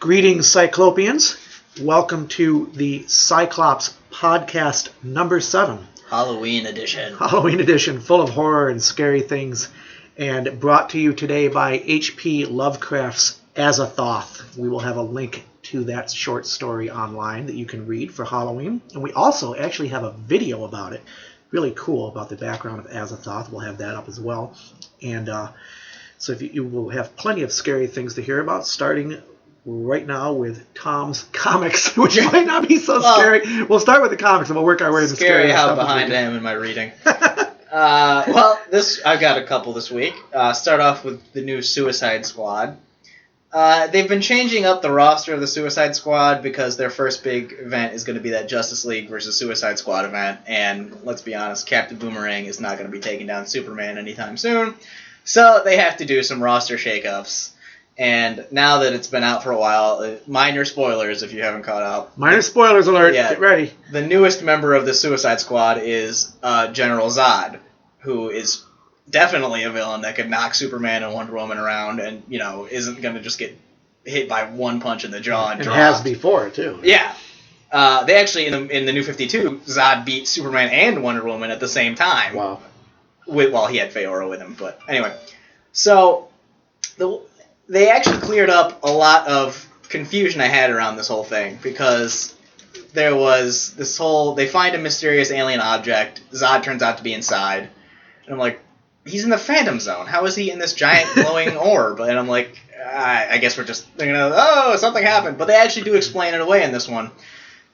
Greetings, Cyclopeans. Welcome to the Sci-Clops podcast number 7. Halloween edition. Halloween edition, full of horror and scary things, and brought to you today by H.P. Lovecraft's Azathoth. We will have a link to that short story online that you can read for Halloween. And we also actually have a video about it. Really cool about the background of Azathoth. We'll have that up as well. And so if you will have plenty of scary things to hear about, starting right now with Tom's comics, which might not be so scary. We'll start with the comics and we'll work our way into scary how stuff behind I am in my reading. I've got a couple this week. Start off with the new Suicide Squad. They've been changing up the roster of the Suicide Squad because their first big event is going to be that Justice League versus Suicide Squad event, and let's be honest, Captain Boomerang is not going to be taking down Superman anytime soon, so they have to do some roster shakeups. And now that it's been out for a while, minor spoilers if you haven't caught up. Minor spoilers alert, get ready. The newest member of the Suicide Squad is General Zod, who is definitely a villain that could knock Superman and Wonder Woman around and, isn't going to just get hit by one punch in the jaw and dropped. Has before, too. Yeah. They actually, in the New 52, Zod beat Superman and Wonder Woman at the same time. Wow. Well, he had Feora with him, but anyway. So, they actually cleared up a lot of confusion I had around this whole thing, because there was this whole, they find a mysterious alien object, Zod turns out to be inside, and I'm like, he's in the Phantom Zone, how is he in this giant glowing orb? And I'm like, I guess we're just thinking, something happened, but they actually do explain it away in this one,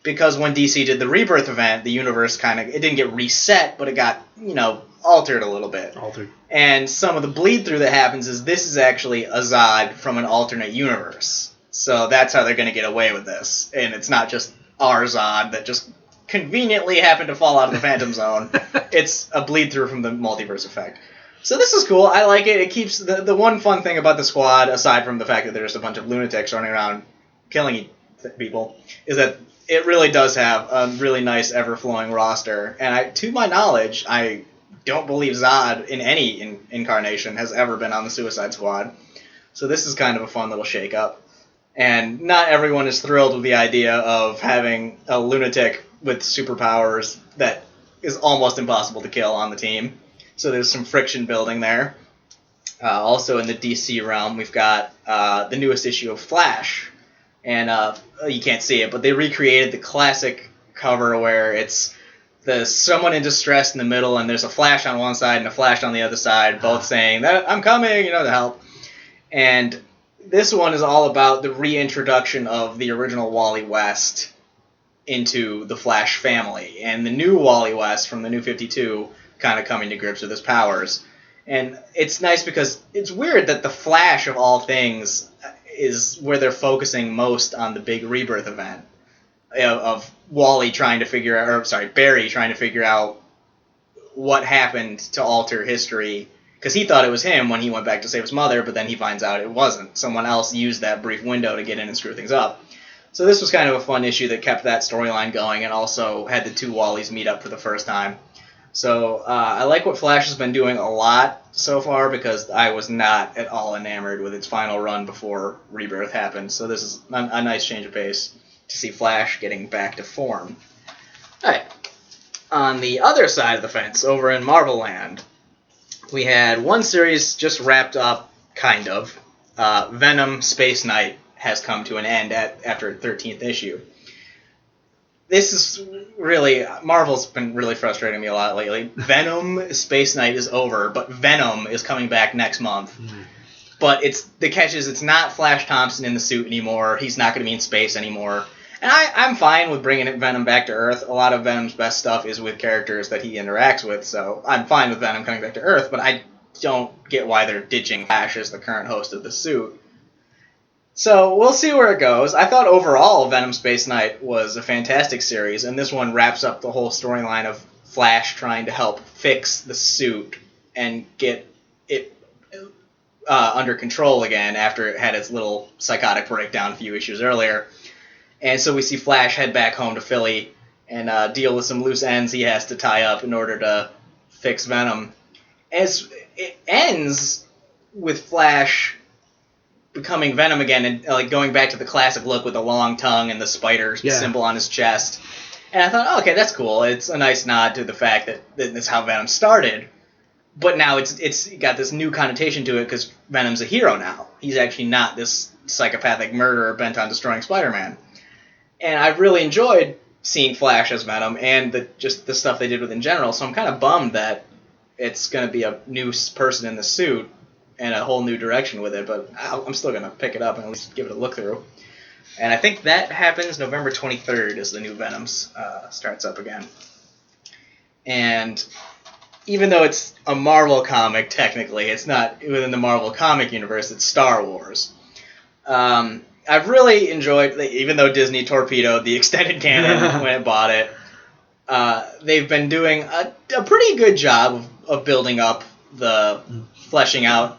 because when DC did the Rebirth event, the universe it didn't get reset, but it got, altered a little bit. Altered. And some of the bleed through that happens is this is actually a Zod from an alternate universe. So that's how they're going to get away with this. And it's not just our Zod that just conveniently happened to fall out of the Phantom Zone. It's a bleed through from the multiverse effect. So this is cool. I like it. It keeps the one fun thing about the squad, aside from the fact that there's a bunch of lunatics running around killing people, is that it really does have a really nice ever-flowing roster. And to my knowledge, I don't believe Zod in any incarnation has ever been on the Suicide Squad. So this is kind of a fun little shake-up. And not everyone is thrilled with the idea of having a lunatic with superpowers that is almost impossible to kill on the team. So there's some friction building there. Also in the DC realm, we've got the newest issue of Flash. And you can't see it, but they recreated the classic cover where it's someone in distress in the middle, and there's a Flash on one side and a Flash on the other side, both saying that I'm coming, to help. And this one is all about the reintroduction of the original Wally West into the Flash family, and the new Wally West from the New 52 kind of coming to grips with his powers. And it's nice because it's weird that the Flash of all things is where they're focusing most on the big Rebirth event of Barry trying to figure out what happened to alter history, because he thought it was him when he went back to save his mother, but then he finds out it wasn't. Someone else used that brief window to get in and screw things up. So this was kind of a fun issue that kept that storyline going and also had the two Wallys meet up for the first time. So I like what Flash has been doing a lot so far, because I was not at all enamored with its final run before Rebirth happened. So this is a nice change of pace to see Flash getting back to form. Alright, on the other side of the fence, over in Marvel Land, we had one series just wrapped up, kind of. Venom Space Knight has come to an end after 13th issue. This is really, Marvel's been really frustrating me a lot lately. Venom Space Knight is over, but Venom is coming back next month. Mm. But the catch is it's not Flash Thompson in the suit anymore. He's not going to be in space anymore. And I'm fine with bringing Venom back to Earth. A lot of Venom's best stuff is with characters that he interacts with, so I'm fine with Venom coming back to Earth, but I don't get why they're ditching Flash as the current host of the suit. So we'll see where it goes. I thought overall Venom Space Knight was a fantastic series, and this one wraps up the whole storyline of Flash trying to help fix the suit and get it under control again after it had its little psychotic breakdown a few issues earlier. And so we see Flash head back home to Philly and deal with some loose ends he has to tie up in order to fix Venom. As it ends with Flash becoming Venom again and like going back to the classic look with the long tongue and the spider symbol on his chest. And I thought, oh, okay, that's cool. It's a nice nod to the fact that that's how Venom started. But now it's got this new connotation to it because Venom's a hero now. He's actually not this psychopathic murderer bent on destroying Spider-Man. And I've really enjoyed seeing Flash as Venom and the stuff they did with it in general. So I'm kind of bummed that it's going to be a new person in the suit and a whole new direction with it. But I'm still going to pick it up and at least give it a look through. And I think that happens November 23rd as the new Venoms starts up again. And even though it's a Marvel comic, technically, it's not within the Marvel comic universe, it's Star Wars. I've really enjoyed, even though Disney torpedoed the extended canon when it bought it, they've been doing a pretty good job of building up fleshing out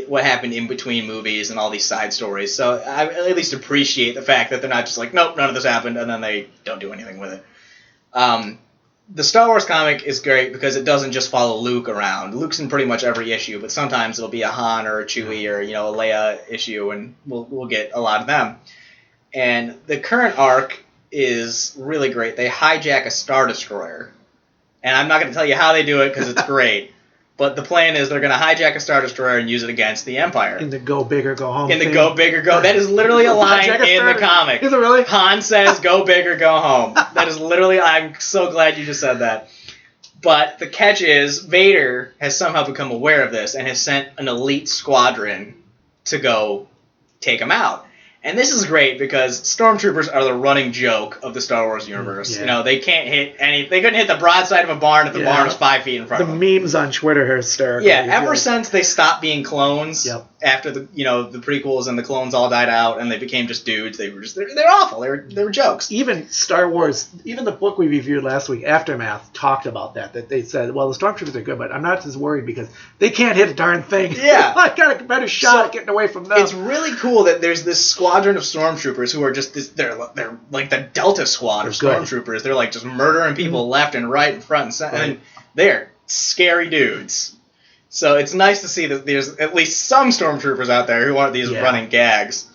what happened in between movies and all these side stories. So I at least appreciate the fact that they're not just like, nope, none of this happened, and then they don't do anything with it. The Star Wars comic is great because it doesn't just follow Luke around. Luke's in pretty much every issue, but sometimes it'll be a Han or a Chewie or a Leia issue, and we'll get a lot of them. And the current arc is really great. They hijack a Star Destroyer, and I'm not going to tell you how they do it because it's great. But the plan is they're going to hijack a Star Destroyer and use it against the Empire. In the go big or go home. In the go big or go. That is literally a line in the comic. Is it really? Han says, go big or go home. That is literally, I'm so glad you just said that. But the catch is, Vader has somehow become aware of this and has sent an elite squadron to go take him out. And this is great because stormtroopers are the running joke of the Star Wars universe. Yeah. They can't hit they couldn't hit the broadside of a barn if the barn was 5 feet in front of them. The memes on Twitter are hysterical. Yeah, ever since they stopped being clones, after the prequels and the clones all died out and they became just dudes, they're awful. They were jokes. Even Star Wars, even the book we reviewed last week, Aftermath, talked about that they said, well, the stormtroopers are good, but I'm not as worried because they can't hit a darn thing. Yeah. I got a better shot at getting away from them. It's really cool that there's this squadron of stormtroopers who are just they're like the Delta Squad of stormtroopers. They're like just murdering people left and right and front and center. And they're scary dudes. So it's nice to see that there's at least some stormtroopers out there who aren't these running gags.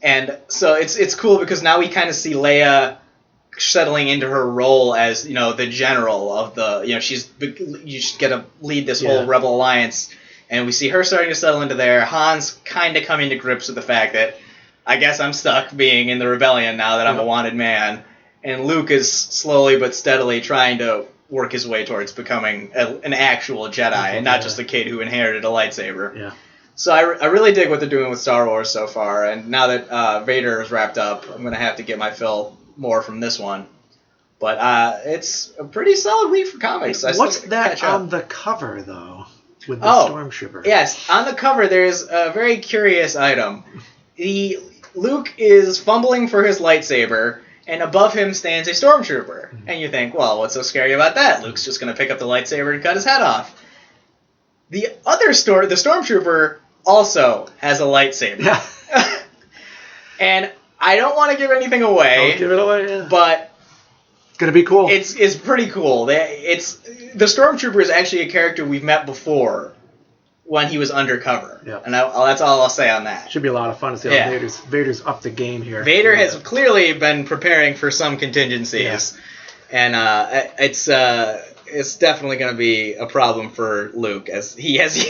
And so it's cool because now we kind of see Leia settling into her role as, the general of the, you just get to lead this whole Rebel Alliance. And we see her starting to settle into there. Han's kind of coming to grips with the fact that I guess I'm stuck being in the rebellion now that I'm a wanted man. And Luke is slowly but steadily trying to work his way towards becoming an actual Jedi and not just a kid who inherited a lightsaber. Yeah. So I really dig what they're doing with Star Wars so far. And now that Vader is wrapped up, I'm going to have to get my fill more from this one. But it's a pretty solid week for comics. What's that on the cover, though, with the Stormtrooper? Yes, on the cover there's a very curious item. Luke is fumbling for his lightsaber, and above him stands a stormtrooper. Mm-hmm. And you think, well, what's so scary about that? Luke's just going to pick up the lightsaber and cut his head off. The stormtrooper also has a lightsaber. Yeah. And I don't want to give anything away. Don't give it away, but it's going to be cool. It's pretty cool. The stormtrooper is actually a character we've met before when he was undercover. Yeah. And that's all I'll say on that. Should be a lot of fun to see how Vader's up the game here. Vader has clearly been preparing for some contingencies. Yeah. And it's definitely going to be a problem for Luke, as he has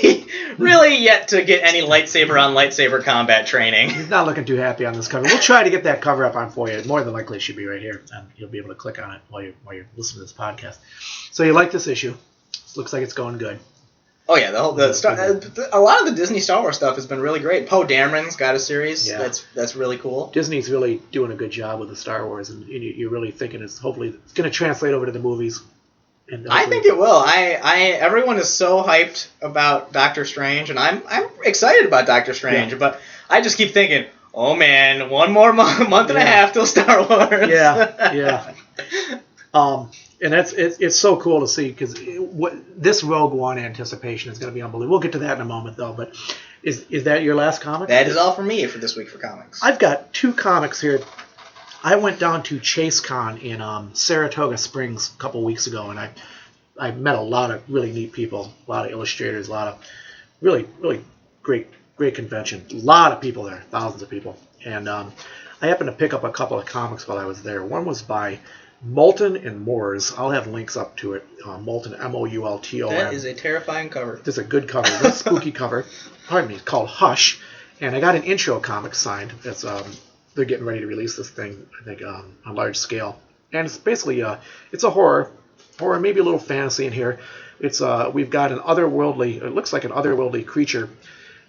really yet to get any lightsaber on lightsaber combat training. He's not looking too happy on this cover. We'll try to get that cover up on for you. More than likely it should be right here, and you'll be able to click on it while you're listening to this podcast. So you like this issue? Looks like it's going good. Oh yeah, a lot of the Disney Star Wars stuff has been really great. Poe Dameron's got a series that's really cool. Disney's really doing a good job with the Star Wars, and you're really thinking it's going to translate over to the movies. And I think it will. Everyone is so hyped about Doctor Strange, and I'm excited about Doctor Strange, but I just keep thinking, oh man, one more month and a half till Star Wars. Yeah. And it's so cool to see because this Rogue One anticipation is going to be unbelievable. We'll get to that in a moment, though. But is that your last comic? That is all for me for this week for comics. I've got 2 comics here. I went down to ChaseCon in Saratoga Springs a couple weeks ago, and I met a lot of really neat people, a lot of illustrators, a lot of really, really great great convention. A lot of people there, thousands of people. And I happened to pick up a couple of comics while I was there. One was by Moulton and Moores. I'll have links up to it. Moulton, Moulton. That is a terrifying cover. It's a good cover. It's a spooky cover. Pardon me. It's called Hush. And I got an intro comic signed. It's they're getting ready to release this thing, I think, on a large scale. And it's basically it's a horror, maybe a little fantasy in here. It's we've got it looks like an otherworldly creature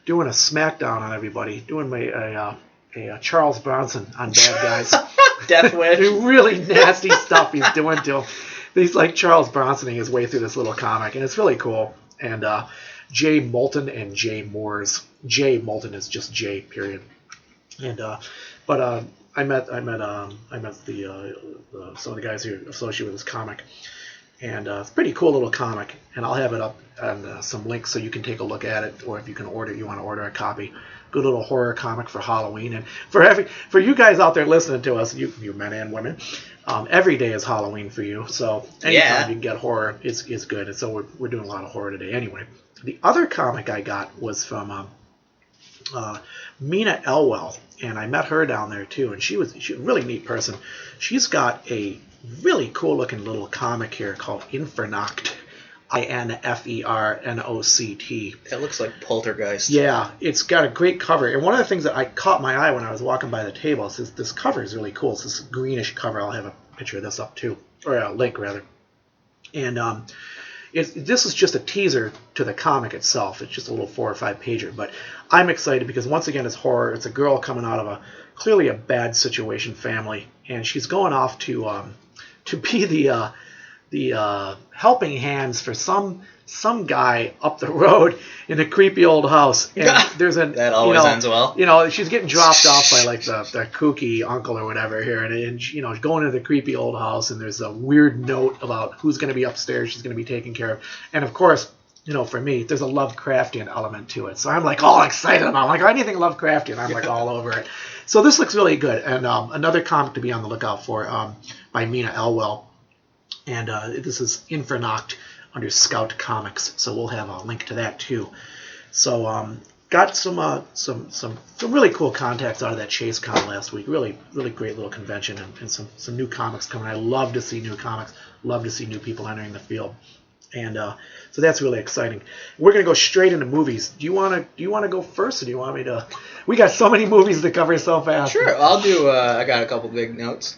doing a smackdown on everybody, doing a Charles Bronson on bad guys. Death Wish. Really nasty stuff he's doing to him. He's like Charles Bronsoning his way through this little comic, and it's really cool. And J. Moulton and J. Moores. J. Moulton is just J. Period. And but I met the some of the guys who are associated with this comic, and it's a pretty cool little comic. And I'll have it up on some links so you can take a look at it, or if you want to order a copy. Good little horror comic for Halloween, and for you guys out there listening to us, you men and women, every day is Halloween for you. So anytime you can get horror, it's good. And so we're doing a lot of horror today. Anyway, the other comic I got was from Mina Elwell, and I met her down there too, and she's a really neat person. She's got a really cool looking little comic here called Infernoct. Infernoct. That looks like Poltergeist. Yeah, it's got a great cover. And one of the things that I caught my eye when I was walking by the table is this cover is really cool. It's this greenish cover. I'll have a picture of this up too, or a link rather. And this is just a teaser to the comic itself. It's just a little 4 or 5 pager. But I'm excited because once again it's horror. It's a girl coming out of clearly a bad situation family, and she's going off to be the helping hands for some guy up the road in a creepy old house. And there's that always ends well. She's getting dropped off by like the kooky uncle or whatever here, and going to the creepy old house, and there's a weird note about who's going to be upstairs she's going to be taking care of. And of course, for me, there's a Lovecraftian element to it. So I'm like all excited about it. I'm like anything Lovecraftian, I'm like all over it. So this looks really good. And another comic to be on the lookout for by Mina Elwell. And this is Infernoct under Scout Comics, so we'll have a link to that too. So got some really cool contacts out of that ChaseCon last week. Really, really great little convention, and some new comics coming. I love to see new comics. Love to see new people entering the field, and so that's really exciting. We're gonna go straight into movies. Do you want to go first, or do you want me to? We got so many movies to cover so fast. Sure, I'll do. I got a couple big notes.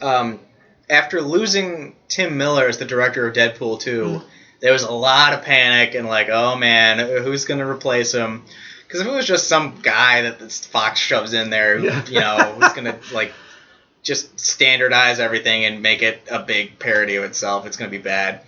After losing Tim Miller as the director of Deadpool 2, there was a lot of panic and like, oh man, who's going to replace him? Because if it was just some guy that this Fox shoves in there, who's going to like just standardize everything and make it a big parody of itself, it's going to be bad.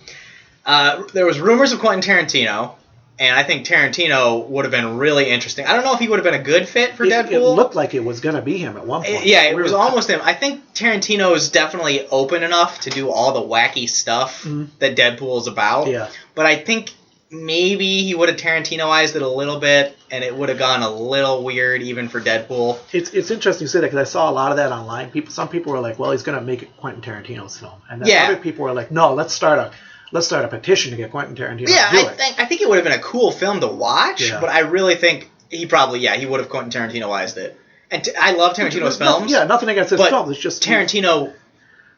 There was rumors of Quentin Tarantino, and I think Tarantino would have been really interesting. I don't know if he would have been a good fit for Deadpool. It looked like it was going to be him at one point. Yeah, it was almost him. I think Tarantino is definitely open enough to do all the wacky stuff that Deadpool is about. Yeah. But I think maybe he would have Tarantinoized it a little bit, and it would have gone a little weird even for Deadpool. It's interesting you say that because I saw a lot of that online. Some people were like, well, he's going to make it Quentin Tarantino's film. And then other people were like, no, let's start a petition to get Quentin Tarantino to do it. I think it would have been a cool film to watch, but I really think he would have Quentin Tarantinoized it. And I love Tarantino's films. Yeah, nothing against his films. It's just Tarantino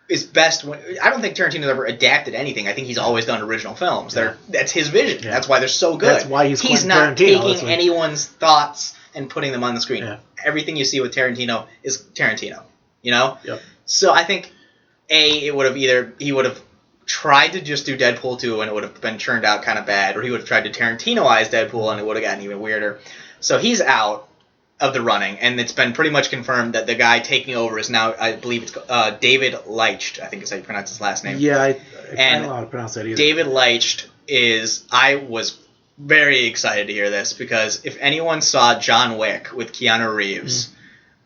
is best when... I don't think Tarantino's ever adapted anything. I think he's always done original films. That's his vision. Yeah. That's why they're so good. That's why he's not taking anyone's thoughts and putting them on the screen. Yeah. Everything you see with Tarantino is Tarantino. Yep. So I think, he would have tried to just do Deadpool 2 and it would have been turned out kind of bad, or he would have tried to Tarantinoize Deadpool and it would have gotten even weirder. So he's out of the running, and it's been pretty much confirmed that the guy taking over is now, I believe it's David Leitch, I think is how you pronounce his last name. Yeah, I don't know how to pronounce that either. David Leitch I was very excited to hear this, because if anyone saw John Wick with Keanu Reeves,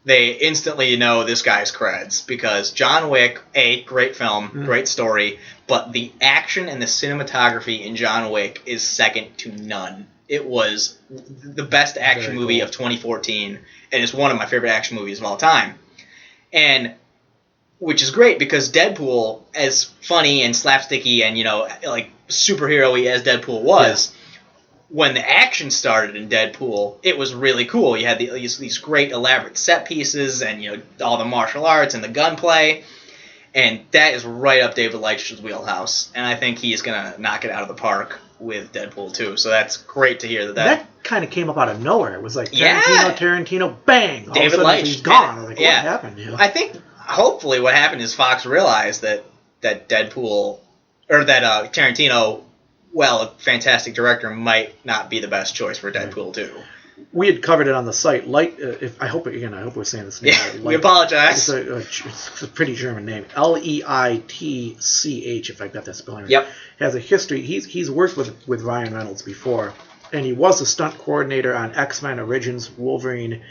they instantly know this guy's creds, because John Wick, great film, great story, but the action and the cinematography in John Wick is second to none. It was the best action movie of 2014, and it's one of my favorite action movies of all time. And which is great, because Deadpool, as funny and slapsticky and, like superhero-y as Deadpool was, when the action started in Deadpool, it was really cool. You had these great elaborate set pieces and, you know, all the martial arts and the gunplay. And that is right up David Leitch's wheelhouse. And I think he's going to knock it out of the park with Deadpool 2. So that's great to hear that kind of came up out of nowhere. It was like Yeah. Tarantino, bang! All David of a sudden Leitch. he's gone. Like, Yeah. what happened? You know? I think, hopefully, what happened is Fox realized that Deadpool, or that Tarantino, well, a fantastic director, might not be the best choice for Deadpool 2. We had covered it on the site. I hope we're saying this name right. We apologize. It's a pretty German name. Leitch, if I got that spelling right. Yep. Has a history. He's worked with Ryan Reynolds before, and he was a stunt coordinator on X-Men Origins Wolverine,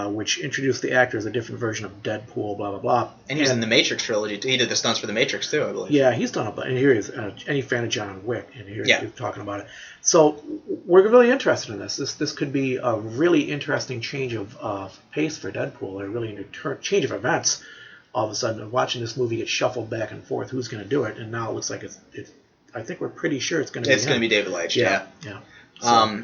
which introduced the actor as a different version of Deadpool, blah, blah, blah. And he was in the Matrix trilogy. He did the stunts for the Matrix, too, I believe. Yeah, he's done a bunch. And here he is. Any fan of John Wick, and here Yeah. he's talking about it. So we're really interested in this. This could be a really interesting change of pace for Deadpool, a really change of events. All of a sudden, watching this movie get shuffled back and forth, who's going to do it? And now it looks like it's I think we're pretty sure it's going to be him. It's going to be David Leitch, Yeah. So.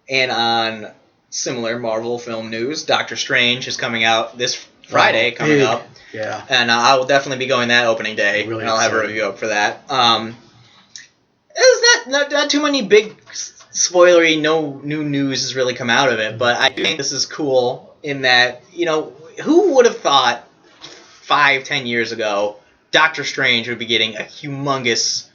And on similar Marvel film news, Doctor Strange is coming out this Friday coming up. Yeah. And I will definitely be going that opening day. Really and I'll have a excited. review up for that. There's not too many big spoilery, no new news has really come out of it, but I think this is cool in that, you know, who would have thought 5-10 years ago Doctor Strange would be getting a humongous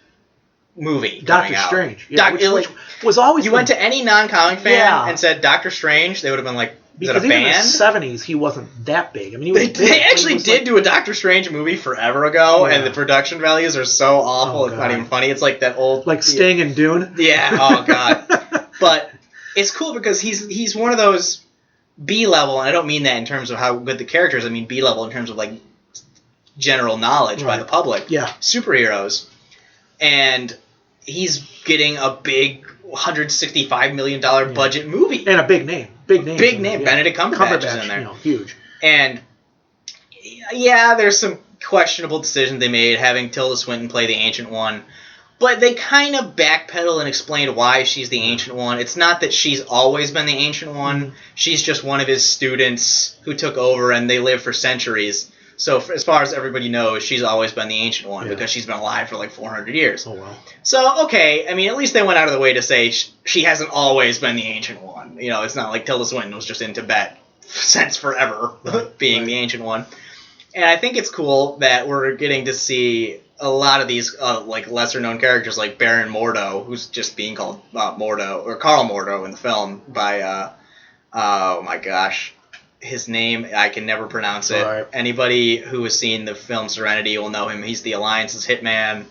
movie coming Doctor out. Strange. Yeah, which was always... You went to any non-comic fan Yeah. and said Doctor Strange, they would have been like, is because it a even in the band? 70s, he wasn't that big. I mean, he was big, They but he actually was did like, do a Doctor Strange movie forever ago, Yeah. and the production values are so awful, Oh, it's not God. even funny. It's like that old... like Sting and Dune. Yeah, oh god. But it's cool because he's one of those B-level, and I don't mean that in terms of how good the character is, I mean B-level in terms of like general knowledge by Right. the public. Yeah. Superheroes. And he's getting a big $165 million budget movie. And a big name. Big name. Big name. Benedict Cumberbatch is in there. You know, huge. And yeah, there's some questionable decisions they made, having Tilda Swinton play the Ancient One. But they kind of backpedal and explain why she's the Ancient One. It's not that she's always been the Ancient One. She's just one of his students who took over, and they lived for centuries. So as far as everybody knows, she's always been the Ancient One because she's been alive for like 400 years. Oh, wow. So, okay, I mean, at least they went out of the way to say she hasn't always been the Ancient One. You know, it's not like Tilda Swinton was just in Tibet since forever being the Ancient One. And I think it's cool that we're getting to see a lot of these like lesser-known characters like Baron Mordo, who's just being called Mordo, or Carl Mordo in the film by, oh my gosh, his name, I can never pronounce it. Right. Anybody who has seen the film Serenity will know him. He's the Alliance's hitman.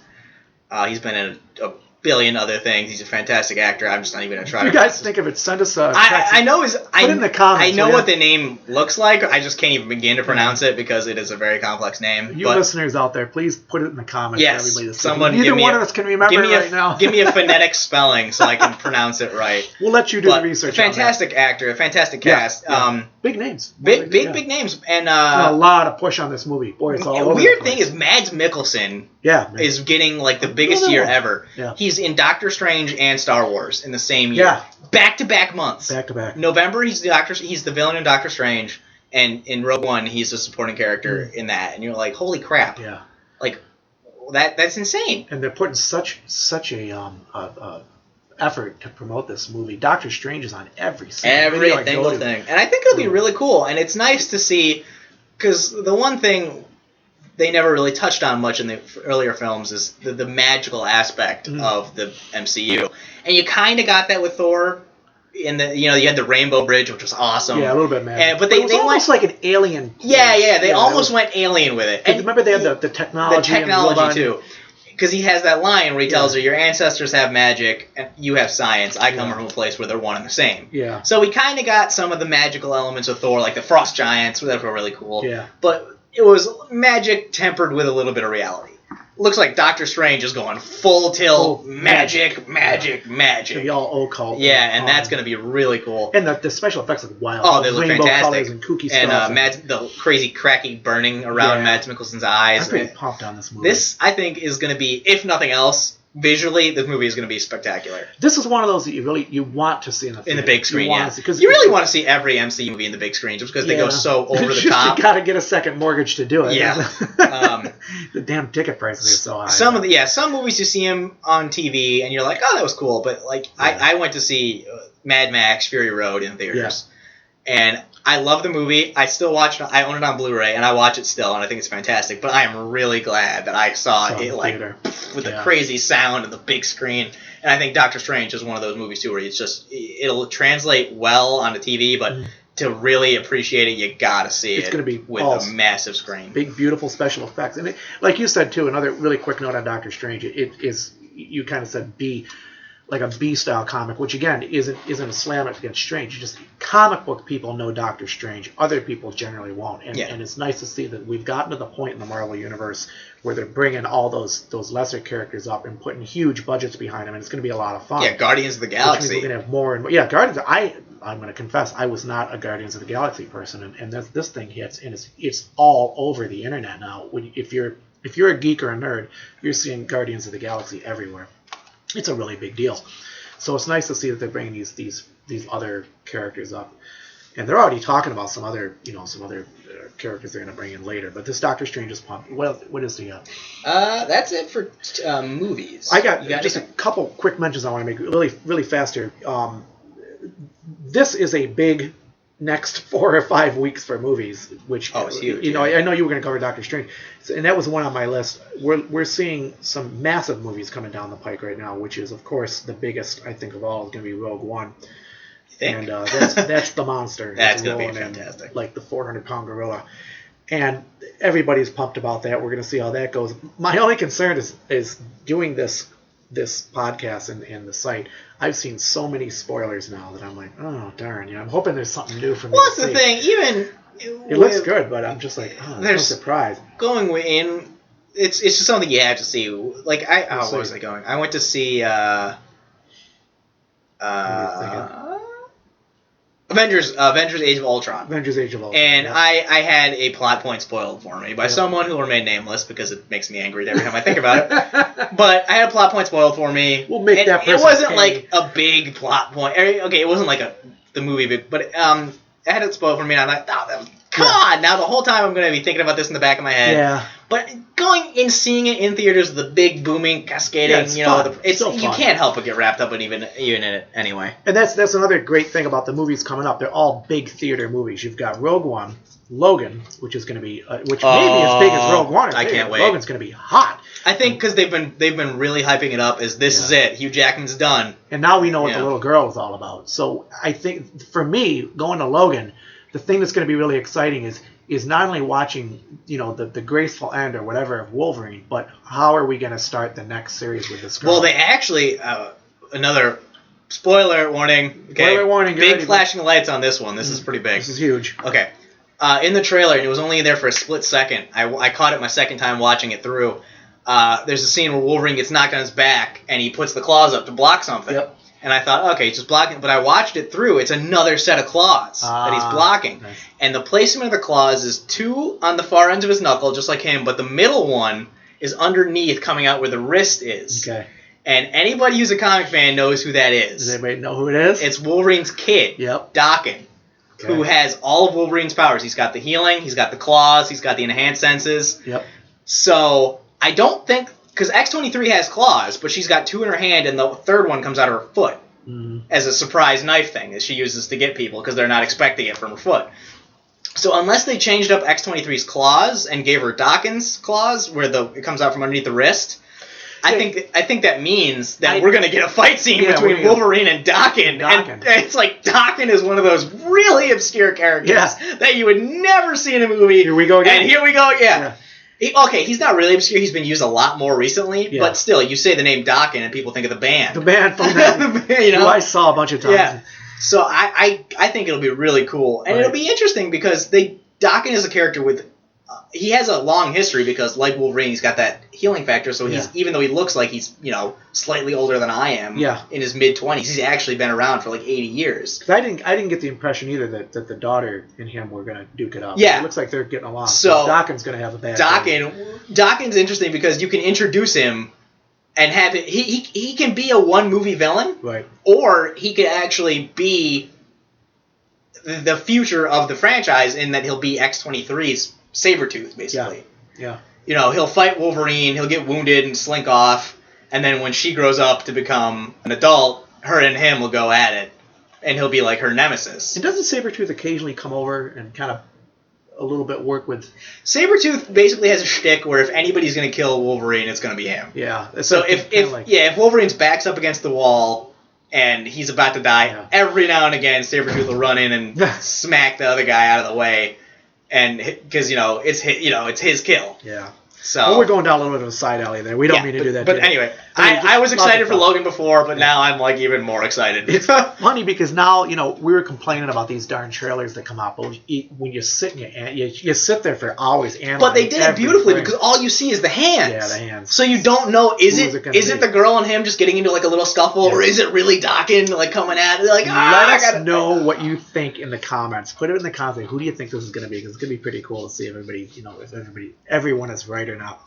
He's been in a billion other things. He's a fantastic actor. I'm just not even going to try If you to... guys think of it, send us a text. I know his... Put it in the comments. I know will ya? what the name looks like. I just can't even begin to pronounce it because it is a very complex name. You but listeners out there, please put it in the comments yes, for everybody to see. someone Neither give me one a- of us can remember give it me right now. give me a phonetic spelling so I can pronounce it right. We'll let you do But the research. a fantastic actor, a fantastic cast. Big names. Big Yeah. names. And A lot of push on this movie. Boy, it's all a over weird the thing place. is Mads Mikkelsen Yeah, man. is getting like the biggest year ever. Yeah. He's in Doctor Strange and Star Wars in the same year. Yeah. Back-to-back months. Back to back. November, he's the villain in Doctor Strange, and in Rogue One, he's a supporting character in that. And you're like, holy crap! Yeah. Like that's insane. And they're putting such a effort to promote this movie. Doctor Strange is on every Every video I go single to. thing, and I think it'll be really cool. And it's nice to see, because the one thing they never really touched on much in the earlier films is the magical aspect of the MCU, and you kind of got that with Thor. In the you had the Rainbow Bridge, which was awesome. Yeah, a little bit magic. But it was almost went, like an alien. Yeah, they almost it was, went alien with it. And And remember, they had the technology. the technology and too, because he has that line where he tells her, "Your ancestors have magic, and you have science. I come from a place where they're one and the same." Yeah. So we kind of got some of the magical elements of Thor, like the frost giants, that were really cool. Yeah. But it was magic tempered with a little bit of reality. Looks like Doctor Strange is going full tilt, magic. They all occult. Yeah, and that's going to be really cool. And the special effects look wild. Oh, they look rainbow fantastic. colors and kooky and stuff. the crazy cracky burning around Mads Mikkelsen's eyes. I'm pretty pumped on this movie. This, I think, is going to be, if nothing else, visually, this movie is going to be spectacular. This is one of those that you want to see in the big screen. You really want to see every MCU movie in the big screen just because they go so over the top. You got to get a second mortgage to do it. Yeah. The damn ticket prices are so high. Some movies you see them on TV and you're like, oh, that was cool. But like I went to see Mad Max Fury Road in theaters, and I love the movie. I still watch it. I own it on Blu-ray, and I watch it still, and I think it's fantastic. But I am really glad that I saw it like with the crazy sound and the big screen. And I think Doctor Strange is one of those movies too, where it'll translate well on the TV, but to really appreciate it, you gotta see it's it gonna be with a massive screen. Big, beautiful special effects, and like you said too. Another really quick note on Doctor Strange. It is, you kind of said like a B-style comic, which again isn't a slam against Strange. Just comic book people know Doctor Strange. Other people generally won't. And it's nice to see that we've gotten to the point in the Marvel Universe where they're bringing all those lesser characters up and putting huge budgets behind them, and it's going to be a lot of fun. Yeah, Guardians of the Galaxy. We're going to have more and more. Yeah, Guardians. I'm going to confess, I was not a Guardians of the Galaxy person, and this thing hits, and it's all over the internet now. If you're a geek or a nerd, you're seeing Guardians of the Galaxy everywhere. It's a really big deal. So it's nice to see that they're bringing these other characters up. And they're already talking about some other characters they're going to bring in later. But this Doctor Strange is pumped. What is the... That's it for movies. I got just anything? A couple quick mentions I want to make really, really fast here. This is a big next 4 or 5 weeks for movies, which it's huge. I know you were going to cover Doctor Strange, and that was one on my list. We're seeing some massive movies coming down the pike right now, which is of course the biggest I think of all is going to be Rogue One, and that's the monster. That's going to be fantastic, like the 400-pound gorilla, and everybody's pumped about that. We're going to see how that goes. My only concern is doing this podcast and the site. I've seen so many spoilers now that I'm like, oh darn! I'm hoping there's something new for me. Well, that's the thing. Even it looks good, but I'm just like, there's no surprise. Going in, it's just something you have to see. Like what was I going? I went to see Avengers Age of Ultron. Avengers Age of Ultron. And I had a plot point spoiled for me by someone who will remain nameless because it makes me angry every time I think about it. But I had a plot point spoiled for me. We'll make that person. It wasn't like a big plot point. Okay, it wasn't like the movie big, but I had it spoiled for me, and I'm like, come on! Now the whole time I'm going to be thinking about this in the back of my head. Yeah. But going and seeing it in theaters, the big booming, cascading, it's so you can't help but get wrapped up in even in it anyway. And that's another great thing about the movies coming up. They're all big theater movies. You've got Rogue One, Logan, which is going to be which may be as big as Rogue One. I can't wait. Logan's going to be hot. I think because they've been really hyping it up as this is it. Hugh Jackman's done. And now we know what the little girl is all about. So I think for me, going to Logan, the thing that's going to be really exciting is not only watching, the graceful end or whatever of Wolverine, but how are we going to start the next series with this girl? Well, they actually, another spoiler warning. Okay, spoiler warning. Big flashing lights on this one. This is pretty big. This is huge. Okay. In the trailer, and it was only there for a split second, I caught it my second time watching it through. There's a scene where Wolverine gets knocked on his back, and he puts the claws up to block something. Yep. And I thought, okay, he's just blocking. But I watched it through. It's another set of claws that he's blocking. Nice. And the placement of the claws is 2 on the far ends of his knuckle, just like him. But the middle one is underneath, coming out where the wrist is. Okay. And anybody who's a comic fan knows who that is. Does anybody know who it is? It's Wolverine's kid, Dokken, who has all of Wolverine's powers. He's got the healing, he's got the claws, he's got the enhanced senses. Yep. So I don't think... Because X-23 has claws, but she's got 2 in her hand, and the third one comes out of her foot as a surprise knife thing that she uses to get people because they're not expecting it from her foot. So unless they changed up X-23's claws and gave her Dokken's claws, where it comes out from underneath the wrist, I think that means that we're going to get a fight scene between Wolverine and Dokken. And it's like Dokken is one of those really obscure characters that you would never see in a movie. Here we go again. And here we go, he's not really obscure. He's been used a lot more recently, but still, you say the name Dokken and people think of the band. The band from who I saw a bunch of times. Yeah. So I think it'll be really cool, and it'll be interesting because Dokken is a character with he has a long history because like Wolverine, he's got that healing factor. So he's even though he looks like he's slightly older than I am, in his mid-20s, he's actually been around for like 80 years. I didn't get the impression either that the daughter and him were going to duke it up. Yeah, it looks like they're getting along. So Dokken's going to have a bad Dokken's interesting because you can introduce him and have it. He can be a one movie villain, right? Or he could actually be the future of the franchise in that he'll be X-23's Sabretooth, basically. Yeah. You know, he'll fight Wolverine, he'll get wounded and slink off, and then when she grows up to become an adult, her and him will go at it, and he'll be like her nemesis. And doesn't Sabretooth occasionally come over and kind of a little bit work with... Sabretooth basically has a shtick where if anybody's going to kill Wolverine, it's going to be him. Yeah. So if Wolverine's back's up against the wall and he's about to die, every now and again Sabretooth will run in and smack the other guy out of the way, and because it's his kill. Yeah. So well, we're going down a little bit of a side alley there. We don't mean to do that. But anyway, I was excited for Logan before, but now I'm like even more excited. It's funny because now we were complaining about these darn trailers that come out, but when you sit and you sit there for hours analyzing. But they did it beautifully because all you see is the hands. Yeah, the hands. So you don't know is it the girl and him just getting into like a little scuffle, or is it really Daken like coming at it? Like let us know what you think in the comments. Put it in the comments. Who do you think this is going to be? Because it's going to be pretty cool to see if everyone is right or not.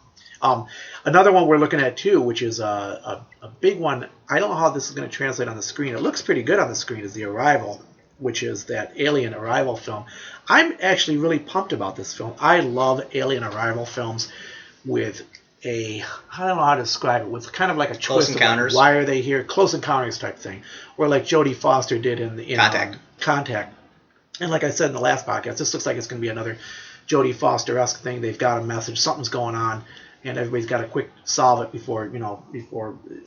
Another one we're looking at too, which is a big one. I don't know how this is going to translate on the screen. It looks pretty good on the screen. Is The Arrival, which is that Alien Arrival film. I'm actually really pumped about this film. I love Alien Arrival films with I don't know how to describe it, with kind of like a Close twist Encounters. Of like, why are they here? Close Encounters type thing, or like Jodie Foster did in Contact. And like I said in the last podcast, this looks like it's going to be another Jodie Foster-esque thing. They've got a message, something's going on, and everybody's got to quick solve it before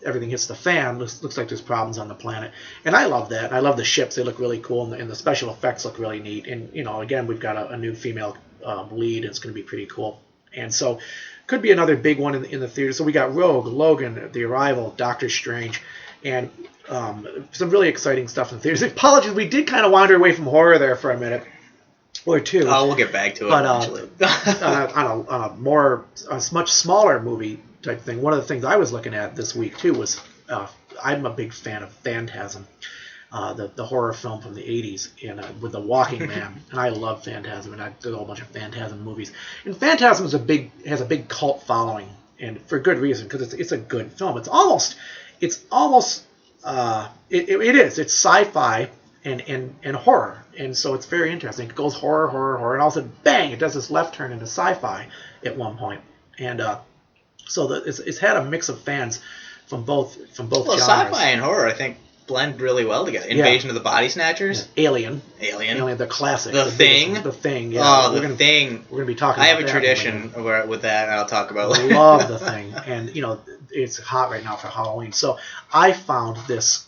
everything hits the fan. Looks like there's problems on the planet, and I love that. I love the ships; they look really cool, and the special effects look really neat. And again, we've got a new female lead. It's going to be pretty cool, and so could be another big one in the theater. So we got Rogue, Logan, The Arrival, Doctor Strange, and some really exciting stuff in the theaters. Apologies, we did kind of wander away from horror there for a minute or two. Oh, we'll get back to it eventually. on a much smaller movie type thing, one of the things I was looking at this week too was I'm a big fan of Phantasm, the horror film from the 80s, and with the Walking Man, and I love Phantasm, and I did a whole bunch of Phantasm movies. And Phantasm has a big cult following, and for good reason, because it's a good film. It's almost it's sci-fi and horror, and so it's very interesting. It goes horror, and all of a sudden, bang! It does this left turn into sci-fi at one point, and so it's had a mix of fans from both genres. Sci-fi and horror, I think, blend really well together. Invasion of the Body Snatchers, Alien, the classic, The Thing. Yeah, oh, The Thing. We're gonna be talking. I about have a tradition with that, and I'll talk about I later. love The Thing, and it's hot right now for Halloween. So I found this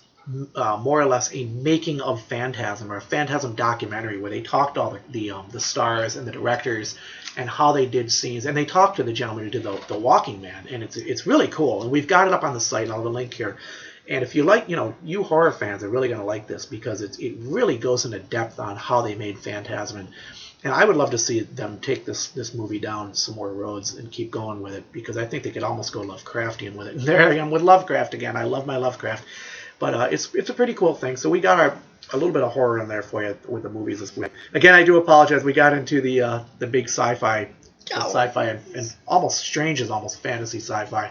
more or less a making of Phantasm, or a Phantasm documentary, where they talked to all the stars and the directors and how they did scenes, and they talked to the gentleman who did the Walking Man, and it's really cool. And we've got it up on the site, and I'll have a link here. And if you like, you horror fans are really going to like this, because it really goes into depth on how they made Phantasm, and I would love to see them take this movie down some more roads and keep going with it, because I think they could almost go Lovecraftian with it. And there I am with Lovecraft again. I love my Lovecraft. But it's a pretty cool thing. So we got a little bit of horror in there for you with the movies this week. Again, I do apologize. We got into the big sci-fi, and almost Strange is almost fantasy sci-fi.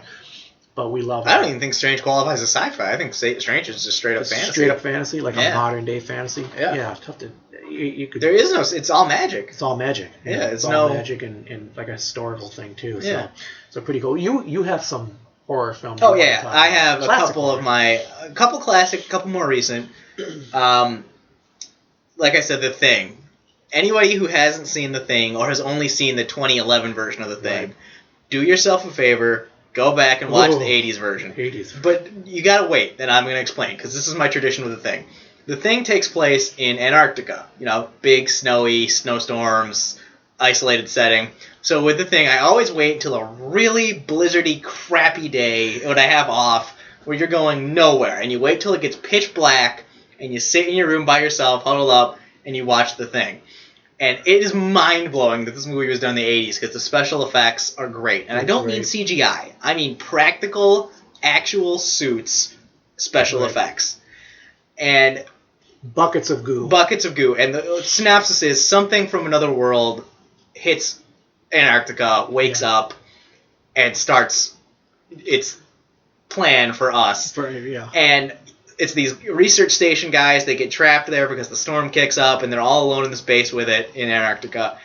But we love it. I don't even think Strange qualifies as sci-fi. I think Strange is just straight up fantasy. Straight up fantasy, like a modern day fantasy. Yeah, tough to. You could. There is no. It's all magic. It's all magic. Yeah, it's all magic and like a historical thing too. Yeah. So pretty cool. You have some horror films. Oh yeah, I have a couple of a couple classic, a couple more recent. Like I said, The Thing. Anybody who hasn't seen The Thing or has only seen the 2011 version of The Thing, do yourself a favor. Go back and watch the 80s version. 80s. But you gotta wait, and I'm gonna explain, because this is my tradition with The Thing. The Thing takes place in Antarctica. Big, snowy, snowstorms, isolated setting. So with The Thing, I always wait until a really blizzardy, crappy day when I have off, where you're going nowhere, and you wait till it gets pitch black, and you sit in your room by yourself, huddled up, and you watch The Thing. And it is mind-blowing that this movie was done in the 80s, because the special effects are great. And I don't mean CGI. I mean practical, actual suits, special effects. And buckets of goo. And the synopsis is something from another world hits Antarctica, wakes up, and starts its plan for us. Yeah. And it's these research station guys. They get trapped there because the storm kicks up, and they're all alone in the space with it in Antarctica.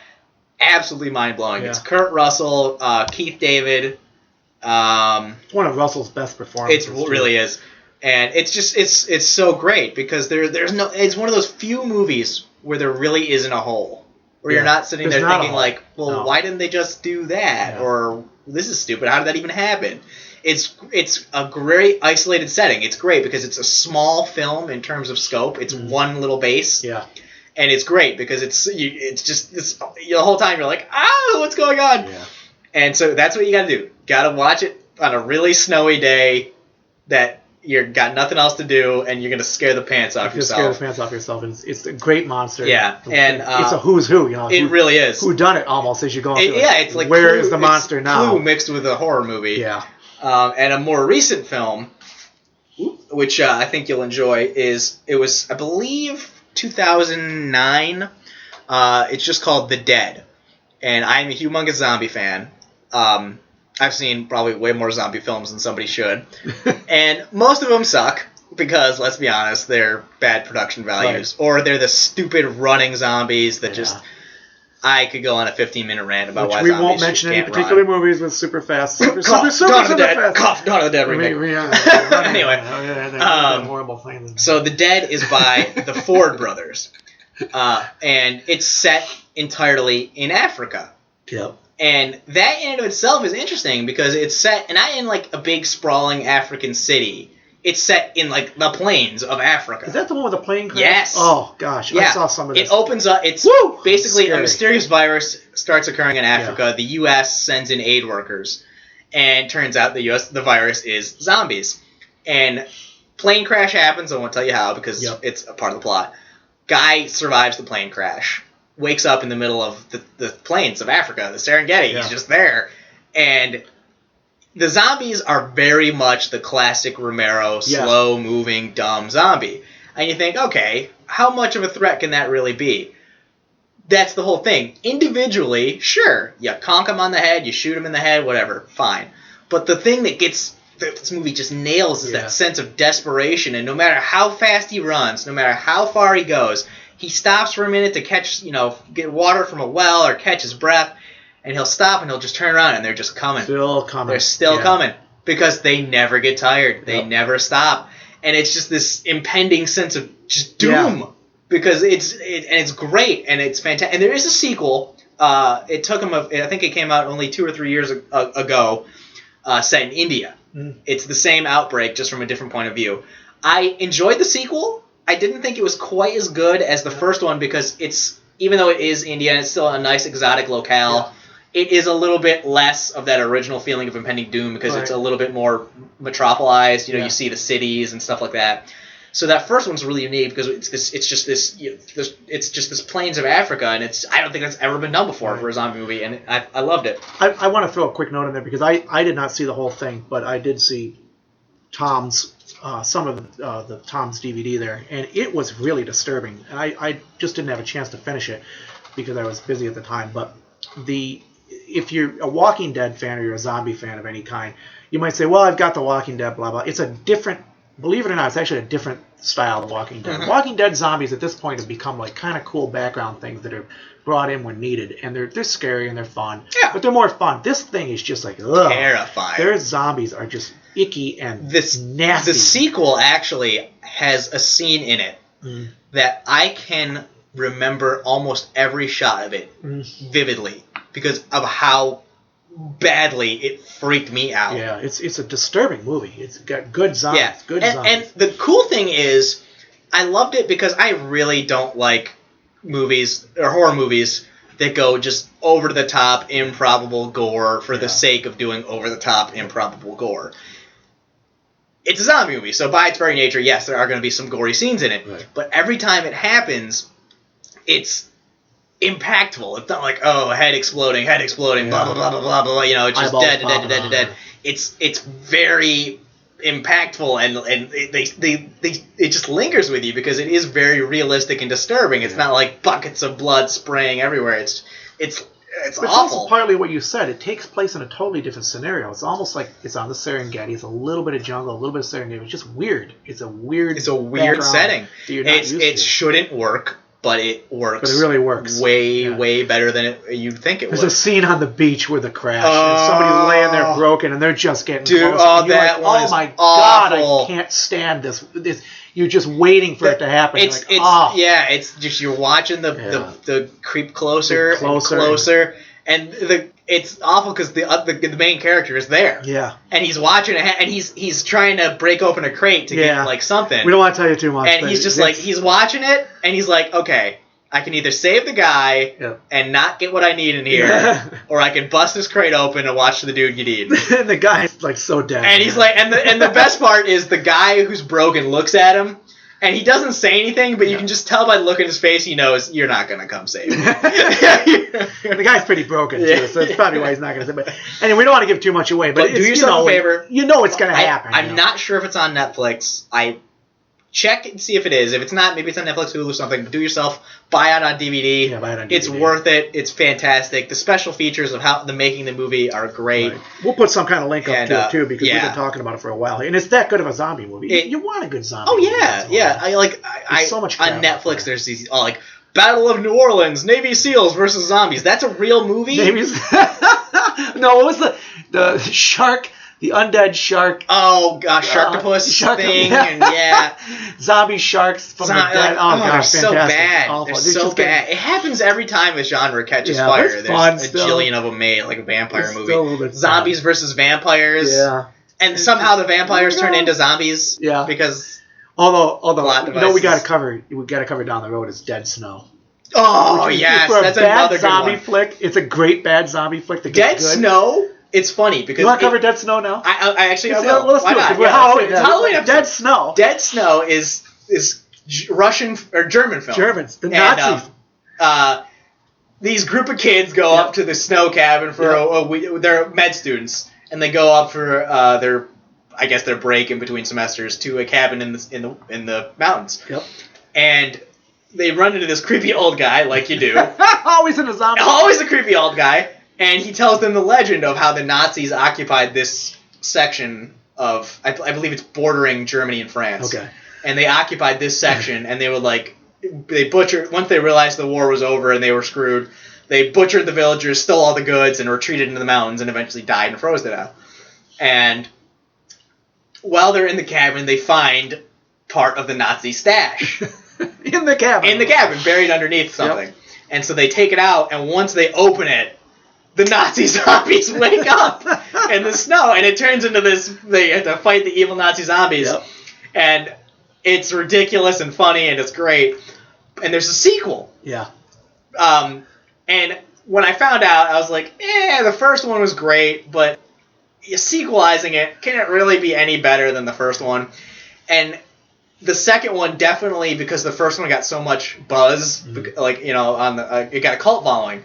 Absolutely mind-blowing. Yeah. It's Kurt Russell, Keith David. One of Russell's best performances. It really is. And it's just it's so great because there's no, it's one of those few movies where there really isn't a hole. Where you're not sitting there thinking like, well, why didn't they just do that? Yeah. Or this is stupid. How did that even happen? It's a great isolated setting. It's great because it's a small film in terms of scope. It's one little base. Yeah. And it's great because it's just this, the whole time you're like, what's going on? Yeah. And so that's what you got to do. Got to watch it on a really snowy day that you've got nothing else to do, and you're going to scare the pants off yourself. Scare the pants off yourself. And it's a great monster. Yeah. And it's a who's who, It really is. Who done it almost as you go. It's like where is the monster now? Clue mixed with a horror movie. Yeah. And a more recent film, which I think you'll enjoy, it was, I believe, 2009. It's just called The Dead. And I'm a humongous zombie fan. I've seen probably way more zombie films than somebody should. And most of them suck because, let's be honest, they're bad production values. Right. Or they're the stupid running zombies that just... I could go on a 15-minute rant about why zombies can't run. We won't mention any particular movies with super fast... Dawn of the Dead. Cough, Dawn of the Dead remake. Anyway. Horrible thing. So The Dead is by the Ford brothers. And it's set entirely in Africa. Yep. And that in and of itself is interesting because it's set, and not in like a big sprawling African city. It's set in like the plains of Africa. Is that the one with the plane crash? Yes. Oh gosh, yeah. I saw some of this. It opens up. It's basically scary. A mysterious virus starts occurring in Africa. Yeah. The U.S. sends in aid workers, and turns out the virus is zombies. And plane crash happens. I won't tell you how because it's a part of the plot. Guy survives the plane crash. Wakes up in the middle of the plains of Africa, the Serengeti. Yeah. He's just there. And the zombies are very much the classic Romero, slow-moving, dumb zombie. And you think, okay, how much of a threat can that really be? That's the whole thing. Individually, sure, you conk him on the head, you shoot him in the head, whatever, fine. But the thing that this movie just nails is that sense of desperation. And no matter how fast he runs, no matter how far he goes... He stops for a minute to catch, get water from a well or catch his breath, and he'll stop and he'll just turn around and they're just coming. Still coming. They're still coming because they never get tired. They never stop. And it's just this impending sense of just doom because it's great and it's fantastic. And there is a sequel. It took him, I think it came out only 2 or 3 years ago, set in India. It's the same outbreak, just from a different point of view. I enjoyed the sequel. I didn't think it was quite as good as the first one because even though it is India and it's still a nice exotic locale, it is a little bit less of that original feeling of impending doom because it's a little bit more metropolized. You see the cities and stuff like that. So that first one's really unique because it's just this plains of Africa, and I don't think that's ever been done before for a zombie movie, and I loved it. I want to throw a quick note in there because I did not see the whole thing, but I did see Tom's. Some of the Tom's DVD there, and it was really disturbing. And I just didn't have a chance to finish it because I was busy at the time. But if you're a Walking Dead fan or you're a zombie fan of any kind, you might say, well, I've got The Walking Dead, blah, blah. It's a different, believe it or not, it's actually a different style of Walking Dead. Mm-hmm. Walking Dead zombies at this point have become like kind of cool background things that are brought in when needed, and they're scary and they're fun. Yeah. But they're more fun. This thing is just like, ugh. Terrifying. Their zombies are just icky and nasty. The sequel actually has a scene in it that I can remember almost every shot of it vividly because of how badly it freaked me out. Yeah, it's a disturbing movie. It's got good zombies. Yeah. Zombies. And the cool thing is, I loved it because I really don't like movies or horror movies that go just over the top improbable gore for the sake of doing over the top improbable gore. It's a zombie movie, so by its very nature, yes, there are going to be some gory scenes in it. Right. But every time it happens, it's impactful. It's not like, oh, head exploding, blah, blah, blah, blah, blah, blah, it's just dead. It's very impactful, and it just lingers with you because it is very realistic and disturbing. It's not like buckets of blood spraying everywhere. It's It's But awful. also partly what you said. It takes place in a totally different scenario. It's almost like it's on the Serengeti. It's a little bit of jungle, a little bit of Serengeti. It's just weird. It's a weird setting. It shouldn't work, but it works. But it really works. Way better than you'd think it would. There's a scene on the beach with a crash, and somebody's laying there broken, and they're just getting close. Oh, and you're that like, one oh my is god, awful. I can't stand this. You're just waiting for it to happen. It's just you're watching the creep closer and closer, and it's awful because the main character is there. Yeah. And he's watching it, and he's trying to break open a crate to get like something. We don't want to tell you too much. And he's just like he's watching it, and he's like, okay, I can either save the guy and not get what I need in here, or I can bust this crate open and watch the dude get eaten. And the guy's like so dead. And he's like, and the best part is the guy who's broken looks at him, and he doesn't say anything, but you can just tell by the look in his face he knows you're not gonna come save me. The guy's pretty broken too, so it's probably why he's not gonna save me. And we don't want to give too much away, but do yourself a favor. You know it's gonna happen. I'm not sure if it's on Netflix. Check and see if it is. If it's not, maybe it's on Netflix, Hulu, or something. But do yourself. Buy it on DVD. Yeah, buy it on DVD. It's worth it. It's fantastic. The special features of how the making the movie are great. Right. We'll put some kind of link up to it too, because we've been talking about it for a while, and it's that good of a zombie movie. You want a good zombie? Oh yeah. There's so much crap on Netflix. There's these like Battle of New Orleans, Navy SEALs versus zombies. That's a real movie. No, what was the shark? The undead shark. Oh gosh, Sharktopus thing, and zombie sharks from the dead. They're so bad. Awful. They're so bad. It happens every time this genre catches fire. There's a jillion of them made, like a vampire movie. Zombies versus vampires. Yeah. And somehow the vampires turn into zombies. Yeah. Because although we got to cover down the road is Dead Snow. Oh yes, that's another good zombie one. flick. It's a great bad zombie flick. Dead Snow. It's funny because you want to cover Dead Snow now. I actually will. Let's do it. It's Halloween. Dead Snow. Dead Snow is Russian or German film. Germans, the Nazis. These group of kids go up to the snow cabin for a week. They're med students, and they go up for their break in between semesters to a cabin in the mountains. Yep. And they run into this creepy old guy, like you do. Always in a zombie. Always a creepy old guy. And he tells them the legend of how the Nazis occupied this section of, I believe it's bordering Germany and France. Okay. And they occupied this section, and they would they butchered, once they realized the war was over and they were screwed, they butchered the villagers, stole all the goods, and retreated into the mountains and eventually died and froze to death. And while they're in the cabin, they find part of the Nazi stash. In the cabin, buried underneath something. Yep. And so they take it out, and once they open it, the Nazi zombies wake up in the snow, and it turns into this. They have to fight the evil Nazi zombies, and it's ridiculous and funny, and it's great. And there's a sequel. Yeah. And when I found out, I was like, the first one was great, but sequelizing it, can it really be any better than the first one? And the second one definitely, because the first one got so much buzz, it got a cult following.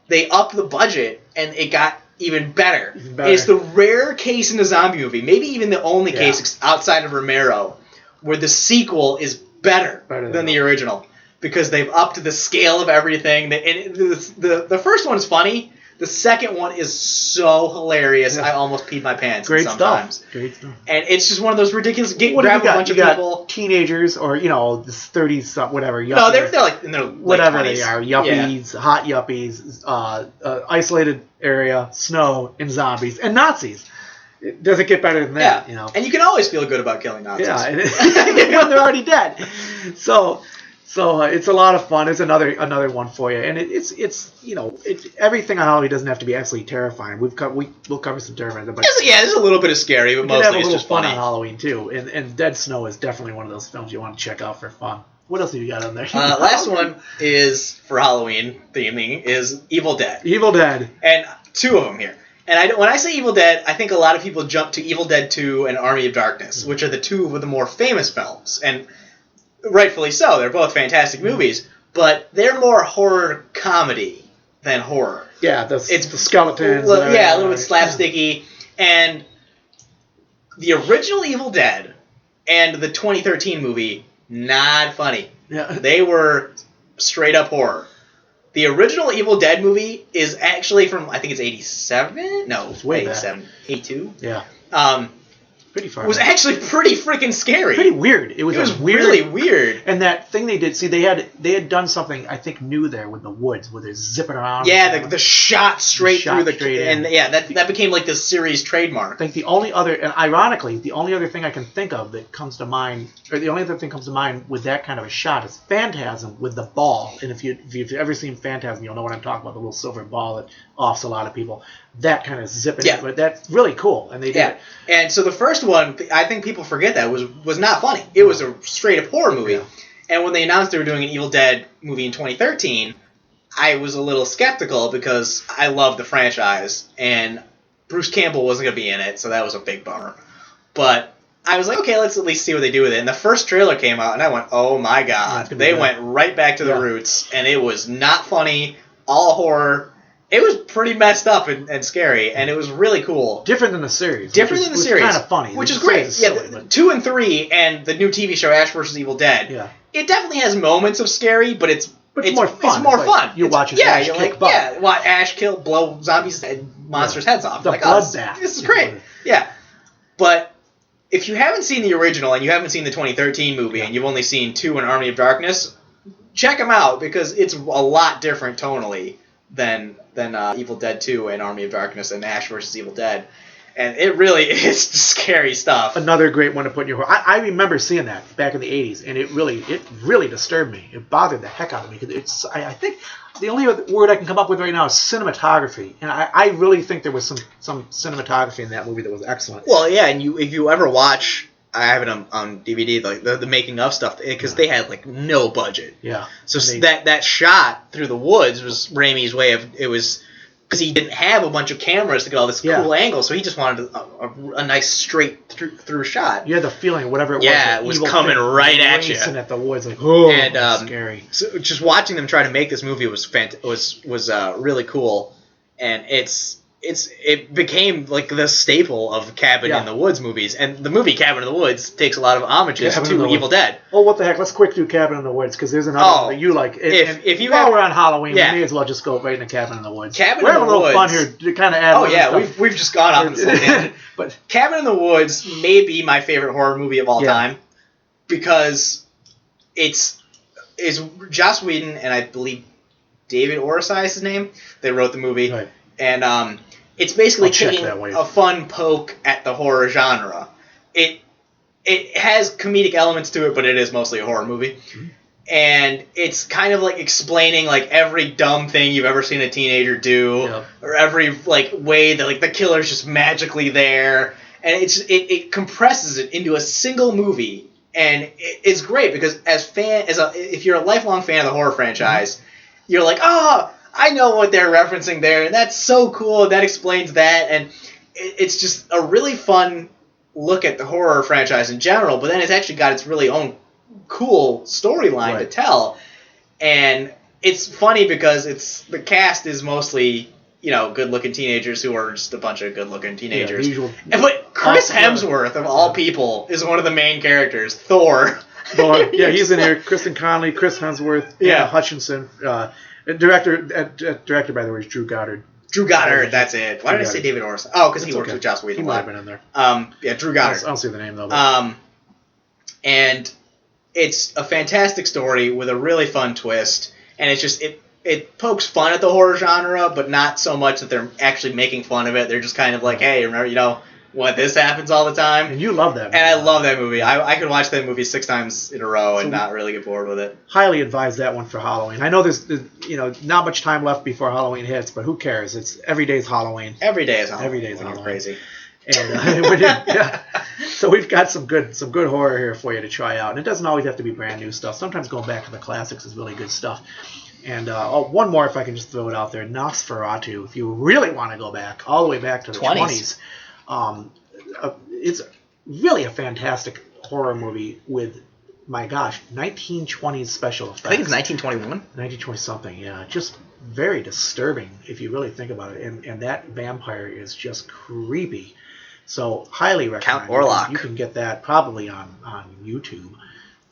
They upped the budget, and it got even better. It's the rare case in a zombie movie, maybe even the only case outside of Romero, where the sequel is better than the original, because they've upped the scale of everything. The first one is funny. The second one is so hilarious, I almost peed my pants sometimes. Great stuff. And it's just one of those ridiculous... Grab a bunch of people... teenagers or, this 30s, whatever. Yuppies, no, they're like in their whatever late 20s. They are. Yuppies, hot yuppies, isolated area, snow, and zombies, and Nazis. It doesn't get better than that, And you can always feel good about killing Nazis. Yeah, when they're already dead. So it's a lot of fun. It's another one for you, and it's everything on Halloween doesn't have to be absolutely terrifying. We'll cover some terrifying, but there's a little bit of scary, but mostly it's just fun funny. on Halloween too. And Dead Snow is definitely one of those films you want to check out for fun. What else have you got on there? Last one is for Halloween theming is Evil Dead. Evil Dead, and two of them here. And when I say Evil Dead, I think a lot of people jump to Evil Dead 2 and Army of Darkness, which are the two of the more famous films, and rightfully so. They're both fantastic movies, but they're more horror comedy than horror. Yeah, it's the skeletons. A little bit slapsticky. And the original Evil Dead and the 2013 movie, not funny. Yeah. They were straight up horror. The original Evil Dead movie is actually from, I think it's 87? No, It's way 87. 82? Yeah. Pretty far. It was back. actually pretty freaking scary. Pretty weird. It was weird, really weird. And that thing they did, see, they had done something I think new there with the woods, where they're zipping around. Yeah, the shot straight through the in. and yeah, that became like this series trademark. I think the only other, and ironically, the only other thing I can think of that comes to mind, or the only other thing comes to mind with that kind of a shot is Phantasm with the ball. And if you've ever seen Phantasm, you'll know what I'm talking about, the little silver ball that offs a lot of people. That kind of zipping, yeah. But that's really cool, and they did it. And so the first one, I think people forget that was not funny. It was a straight up horror movie. Yeah. And when they announced they were doing an Evil Dead movie in 2013, I was a little skeptical because I love the franchise and Bruce Campbell wasn't going to be in it, so that was a big bummer. But I was like, okay, let's at least see what they do with it. And the first trailer came out, and I went, oh my god. They went right back to the roots, and it was not funny, all horror. It was pretty messed up and scary, and it was really cool. Different than the series. Different than the series. Kind of funny. Which is great. Silly, yeah, 2 and 3 and the new TV show Ash vs. Evil Dead. Yeah. It definitely has moments of scary, but it's more fun. It's more fun. You're watching Ash kick butt. Yeah, watch Ash blow zombies and monsters' heads off. The like, bloodbath. This is great. Yeah. But if you haven't seen the original and you haven't seen the 2013 movie and you've only seen 2 and Army of Darkness, check them out because it's a lot different tonally than Evil Dead 2 and Army of Darkness and Ash vs. Evil Dead. And it really is scary stuff. Another great one to put in your horror. I remember seeing that back in the 80s, and it really disturbed me. It bothered the heck out of me. Because I think the only other word I can come up with right now is cinematography. And I really think there was some cinematography in that movie that was excellent. Well, yeah, and if you ever watch... I have it on DVD, like the making of stuff, because they had like no budget. Yeah. So that shot through the woods was Raimi's way of because he didn't have a bunch of cameras to get all this cool angle, so he just wanted a nice straight through shot. You had the feeling, whatever it was, it was coming right at you. Racing at the woods, like and scary. So just watching them try to make this movie was really cool, and it became like the staple of Cabin in the Woods movies, and the movie Cabin in the Woods takes a lot of homages to Evil Dead. Oh, what the heck? Let's quick do Cabin in the Woods because there's another one that you like. While we're on Halloween, we may as well just go right into Cabin in the Woods. We're having a little fun here to kind of add. Oh yeah, we've just gone off this tangent. But Cabin in the Woods may be my favorite horror movie of all time because it's Joss Whedon and I believe David Orsai is his name. They wrote the movie, and it's basically taking a fun poke at the horror genre. It has comedic elements to it, but it is mostly a horror movie. Mm-hmm. And it's kind of like explaining like every dumb thing you've ever seen a teenager do, or every like way that like the killer's just magically there. And it compresses it into a single movie, and it's great because if you're a lifelong fan of the horror franchise, you're like, I know what they're referencing there, and that's so cool, and that explains that, and it's just a really fun look at the horror franchise in general, but then it's actually got its really own cool storyline to tell, and it's funny because the cast is mostly, good-looking teenagers who are just a bunch of good-looking teenagers. But Chris Hemsworth, of all people, is one of the main characters, Thor. He's in here, Kristen Connolly, Chris Hemsworth, Anna Hutchinson, Director, by the way, is Drew Goddard. Drew Goddard, that's it. Why did I say David Orsai? Oh, because he works with Joss Whedon. He might have been in there. Drew Goddard. I don't see the name, though. And it's a fantastic story with a really fun twist, and it's just, it pokes fun at the horror genre, but not so much that they're actually making fun of it. They're just kind of like, hey, remember, what, this happens all the time? And you love that movie. And I love that movie. I could watch that movie 6 times in a row and not really get bored with it. Highly advise that one for Halloween. I know there's not much time left before Halloween hits, but who cares? It's every day's Halloween. Every day is Halloween. Every day is Halloween. Crazy. And so we've got some good horror here for you to try out. And it doesn't always have to be brand new stuff. Sometimes going back to the classics is really good stuff. And one more, if I can just throw it out there, Nosferatu. If you really want to go back, all the way back to the 20s. It's really a fantastic horror movie with, my gosh, 1920s special effects. I think it's 1921. 1920 something, yeah. Just very disturbing if you really think about it. And that vampire is just creepy. So highly recommend. Count Orlok. You can get that probably on YouTube.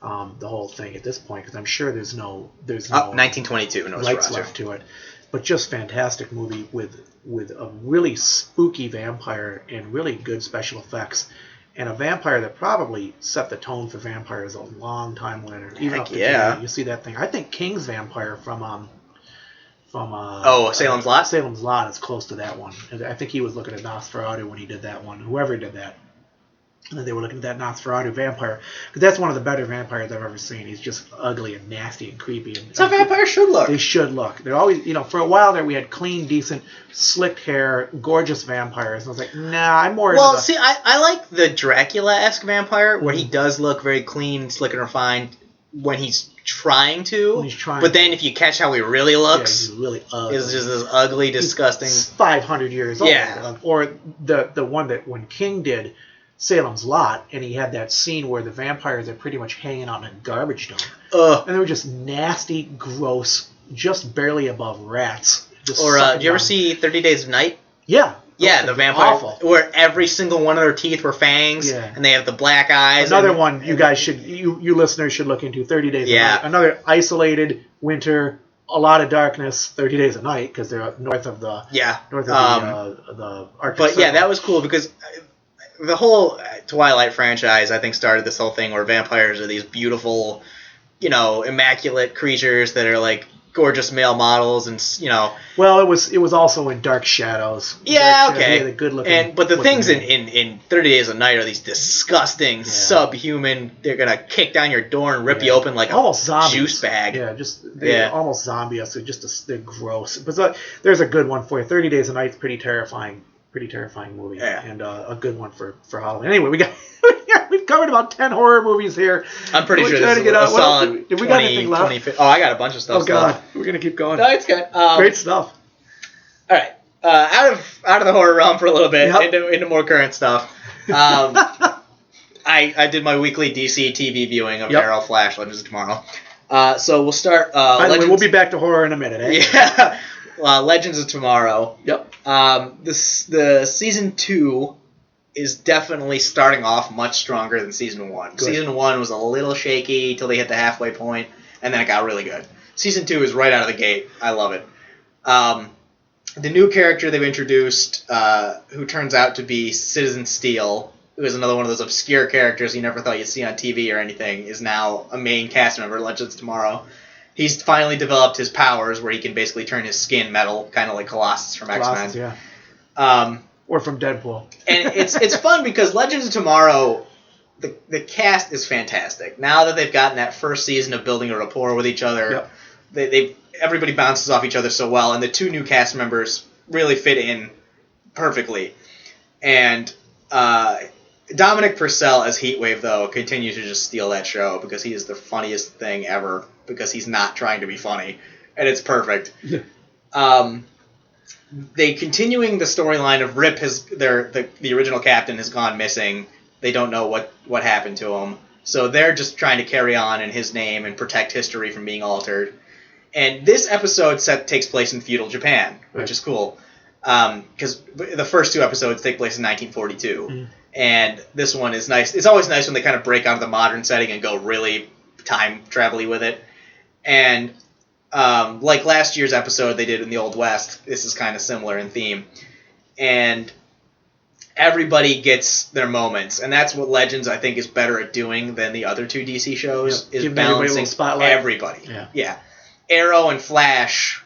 the whole thing at this point, because I'm sure there's no 1922 lights Nosferatu. left to it. But just fantastic movie with a really spooky vampire and really good special effects. And a vampire that probably set the tone for vampires a long time later. Even up to today, you see that thing. I think King's vampire from Salem's Lot? Salem's Lot is close to that one. I think he was looking at Nosferatu when he did that one. Whoever did that. And they were looking at that Nosferatu vampire. Because that's one of the better vampires I've ever seen. He's just ugly and nasty and creepy. That's how vampires should look. They should look. They're always, for a while there we had clean, decent, slicked hair, gorgeous vampires. And I was like, nah, I'm more Well, see, I like the Dracula-esque vampire where he does look very clean, slick, and refined when he's trying to. But then if you catch how he really looks, he's really ugly. It's just this ugly, disgusting. He's 500 years old. Yeah. Or the one that when King did Salem's Lot, and he had that scene where the vampires are pretty much hanging out in a garbage dump. And they were just nasty, gross, just barely above rats. Or did you ever see 30 Days of Night? Yeah. Yeah, the vampire where every single one of their teeth were fangs, and they have the black eyes. Another one you guys should, you listeners should look into, 30 Days of Night. Another isolated winter, a lot of darkness, 30 Days of Night, because they're north of the the Arctic Circle. Yeah, that was cool because the whole Twilight franchise, I think, started this whole thing where vampires are these beautiful, immaculate creatures that are like gorgeous male models, and Well, it was also in Dark Shadows. Yeah, Dark okay. Shadows, good looking. But the things in 30 Days of Night are these disgusting, subhuman. They're gonna kick down your door and rip you open like almost a zombies. juice bag. Yeah, almost zombie-esque. They're gross. But there's a good one for you. 30 Days of Night's pretty terrifying movie, and a good one for Halloween. Anyway, we've covered about 10 horror movies here. I'm pretty sure this is a solid Did we got anything left? Oh, I got a bunch of stuff. Oh God, we're gonna keep going. No, it's good. Great stuff. All right, out of the horror realm for a little bit, into more current stuff. I did my weekly DC TV viewing of Arrow, Flash, Legends of Tomorrow. So we'll start. By the way, we'll be back to horror in a minute. Eh? Yeah. Legends of Tomorrow. Yep. The season 2 is definitely starting off much stronger than season 1. Good. Season 1 was a little shaky till they hit the halfway point, and then it got really good. Season 2 is right out of the gate. I love it. The new character they've introduced, who turns out to be Citizen Steel, who is another one of those obscure characters you never thought you'd see on TV or anything, is now a main cast member of Legends of Tomorrow. He's finally developed his powers where he can basically turn his skin metal, kind of like Colossus from X-Men. Yeah. Or from Deadpool. And it's fun because Legends of Tomorrow, the cast is fantastic. Now that they've gotten that first season of building a rapport with each other, everybody bounces off each other so well, and the 2 new cast members really fit in perfectly. And Dominic Purcell as Heatwave, though, continues to just steal that show because he is the funniest thing ever because he's not trying to be funny, and it's perfect. They continuing the storyline of Rip the original captain has gone missing. They don't know what happened to him, so they're just trying to carry on in his name and protect history from being altered. And this episode takes place in feudal Japan, which is cool, because the first 2 episodes take place in 1942. And this one is nice. It's always nice when they kind of break out of the modern setting and go really time travel-y with it. And like last year's episode they did in the Old West, this is kind of similar in theme. And everybody gets their moments. And that's what Legends, I think, is better at doing than the other 2 DC shows, is balancing everybody. Yeah. Arrow and Flash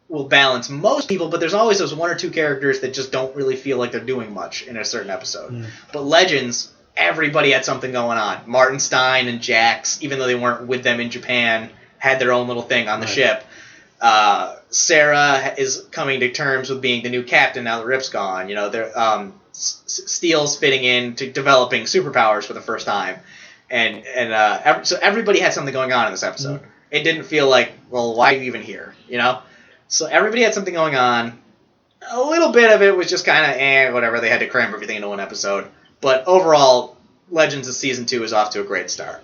will balance most people, but there's always those 1 or 2 characters that just don't really feel like they're doing much in a certain episode. But Legends, everybody had something going on. Martin Stein and Jax, even though they weren't with them in Japan, had their own little thing on the ship. Sarah is coming to terms with being the new captain now that Rip's gone. Steele's fitting in to developing superpowers for the first time. So everybody had something going on in this episode. It didn't feel like, well, why are you even here? So everybody had something going on. A little bit of it was just kind of whatever. They had to cram everything into 1 episode. But overall, Legends of Season 2 is off to a great start.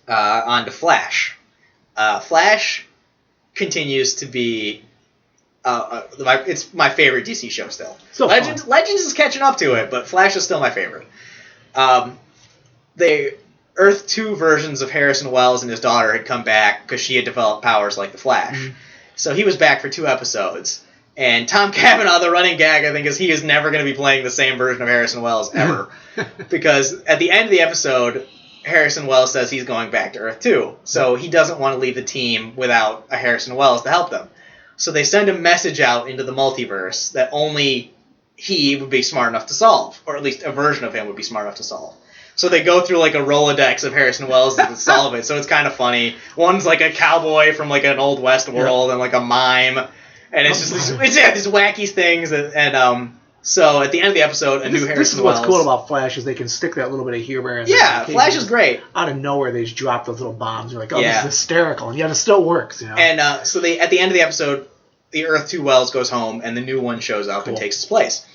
On to Flash. Flash continues to be... it's my favorite DC show still. Legends is catching up to it, but Flash is still my favorite. Earth 2 versions of Harrison Wells and his daughter had come back because she had developed powers like the Flash. Mm-hmm. So he was back for 2 episodes. And Tom Cavanaugh, the running gag, I think, is he is never going to be playing the same version of Harrison Wells ever. Because at the end of the episode, Harrison Wells says he's going back to Earth 2. So he doesn't want to leave the team without a Harrison Wells to help them. So they send a message out into the multiverse that only he would be smart enough to solve. Or at least a version of him would be smart enough to solve. So they go through like a Rolodex of Harrison Wells to solve it. So it's kind of funny. One's like a cowboy from like an Old West world and like a mime. And it's just these wacky things. And so at the end of the episode, new Harrison Wells. This is what's cool about Flash is they can stick that little bit of humor in. Yeah, Flash is great. Out of nowhere, they just drop those little bombs. You're like, oh, this is hysterical. And yet it still works. You know? And so they at the end of the episode, the Earth 2 Wells goes home and the new one shows up and takes its place.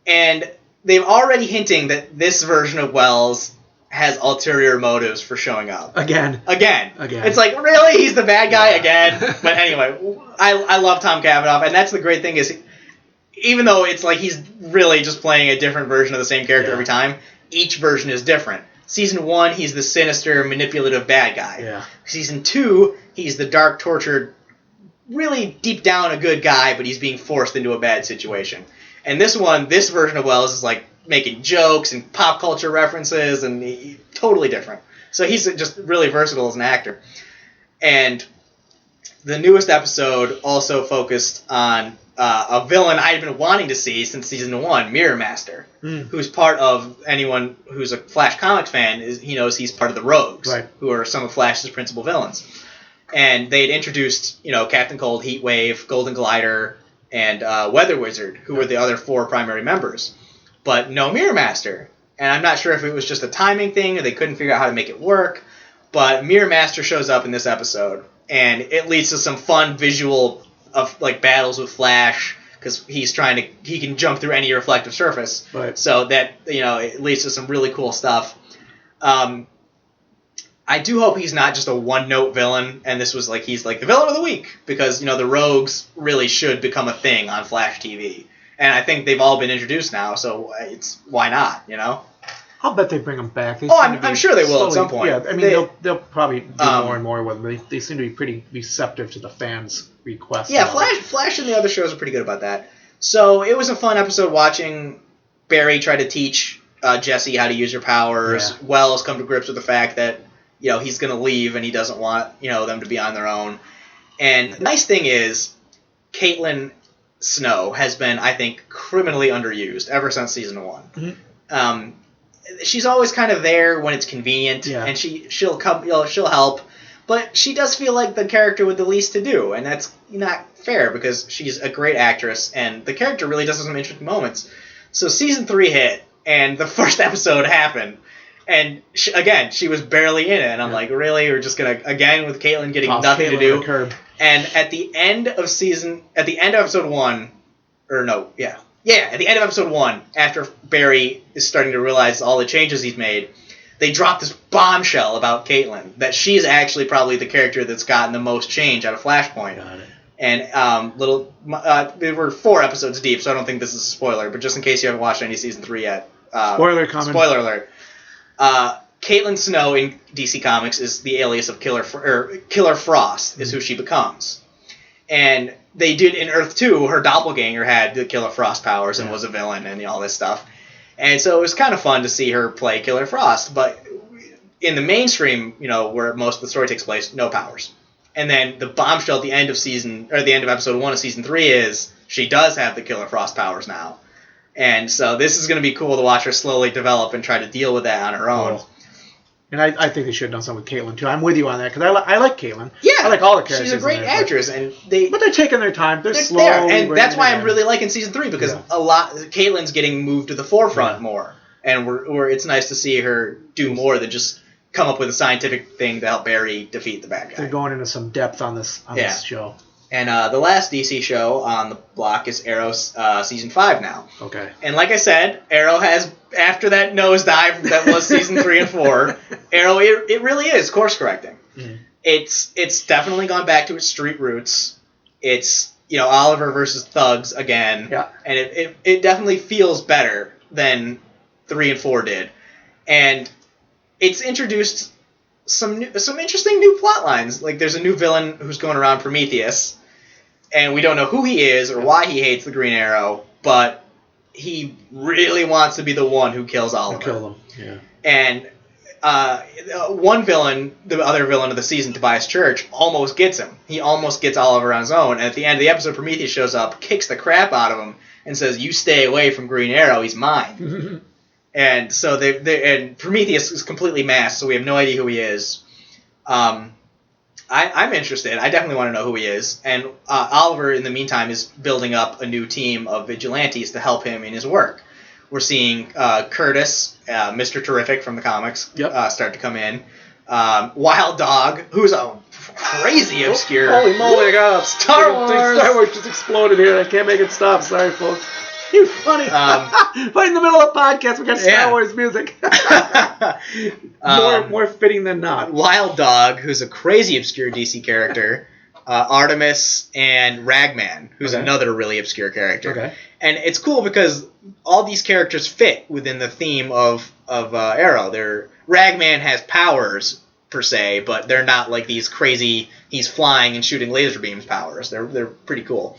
And they've already hinting that this version of Wells has ulterior motives for showing up. Again. It's like, really? He's the bad guy again? But anyway, I love Tom Cavanaugh, and that's the great thing is, even though it's like he's really just playing a different version of the same character every time, each version is different. Season 1, he's the sinister, manipulative bad guy. Yeah. Season 2, he's the dark, tortured, really deep down a good guy, but he's being forced into a bad situation. And this version of Wells is like making jokes and pop culture references, and totally different. So he's just really versatile as an actor. And the newest episode also focused on a villain I'd been wanting to see since season 1, Mirror Master, who's part of anyone who's a Flash Comics fan. He knows he's part of the Rogues, who are some of Flash's principal villains. And they'd introduced, Captain Cold, Heatwave, Golden Glider, and Weather Wizard, who were the other 4 primary members. But no Mirror Master. And I'm not sure if it was just a timing thing or they couldn't figure out how to make it work. But Mirror Master shows up in this episode. And it leads to some fun visual of like battles with Flash. Because he can jump through any reflective surface. Right. So that, it leads to some really cool stuff. I do hope he's not just a one-note villain, and this was like he's like the villain of the week, because the Rogues really should become a thing on Flash TV, and I think they've all been introduced now, so why not? I'll bet they bring them back. I'm sure they will at some point. Yeah, I mean they'll probably do more and more with them. They seem to be pretty receptive to the fans' requests. Yeah, Flash and the other shows are pretty good about that. So it was a fun episode watching Barry try to teach Jesse how to use her powers. Yeah. Wells come to grips with the fact that he's going to leave and he doesn't want, them to be on their own. And the nice thing is, Caitlin Snow has been, I think, criminally underused ever since season 1. Mm-hmm. She's always kind of there when it's convenient, and she'll come, she'll help, but she does feel like the character with the least to do, and that's not fair because she's a great actress and the character really does have some interesting moments. So season 3 hit, and the first episode happened. And she was barely in it, and I'm like, really? We're just gonna again with Caitlin getting nothing to do. And at the end of episode 1, at the end of episode 1, after Barry is starting to realize all the changes he's made, they drop this bombshell about Caitlin that she's actually probably the character that's gotten the most change out of Flashpoint. Got it. And they were 4 episodes deep, so I don't think this is a spoiler. But just in case you haven't watched any season 3 yet, spoiler coming. Spoiler alert. Caitlin Snow in DC Comics is the alias of Killer Frost, is who she becomes. And they did in Earth 2, her doppelganger had the Killer Frost powers and was a villain and all this stuff. And so it was kind of fun to see her play Killer Frost. But in the mainstream, where most of the story takes place, no powers. And then the bombshell at the end of episode 1 of season 3 is she does have the Killer Frost powers now. And so this is going to be cool to watch her slowly develop and try to deal with that on her own. Cool. And I think they should have done something with Caitlin, too. I'm with you on that, because I like Caitlin. Yeah. I like all the characters. She's a great actress. But they're taking their time. They're slow. And that's why I'm really liking season 3, because Caitlin's getting moved to the forefront more. And it's nice to see her do more than just come up with a scientific thing to help Barry defeat the bad guy. They're going into some depth on this show. And the last DC show on the block is Arrow's season 5 now. Okay. And like I said, Arrow has, after that nosedive that was season 3 and 4, Arrow, it really is course correcting. Mm-hmm. It's definitely gone back to its street roots. It's, Oliver versus thugs again. Yeah. And it definitely feels better than 3 and 4 did. And it's introduced some interesting new plot lines. Like, there's a new villain who's going around, Prometheus, and we don't know who he is or why he hates the Green Arrow, but he really wants to be the one who kills Oliver. Kill them, yeah. And one villain, the other villain of the season, Tobias Church, almost gets him. He almost gets Oliver on his own, and at the end of the episode, Prometheus shows up, kicks the crap out of him, and says, "You stay away from Green Arrow, he's mine." And so and Prometheus is completely masked, so we have no idea who he is. I'm interested. I definitely want to know who he is. And Oliver, in the meantime, is building up a new team of vigilantes to help him in his work. We're seeing Curtis, Mr. Terrific from the comics, start to come in. Wild Dog, who's a crazy obscure... Holy moly, God. Star Wars! Star Wars just exploded here. I can't make it stop. Sorry, folks. You're funny. Right in the middle of the podcast, we got Star Wars music. More fitting than not. Wild Dog, who's a crazy obscure DC character. Artemis and Ragman, who's another really obscure character. Okay. And it's cool because all these characters fit within the theme of Arrow. Ragman has powers, per se, but they're not like these crazy, he's flying and shooting laser beams powers. They're pretty cool.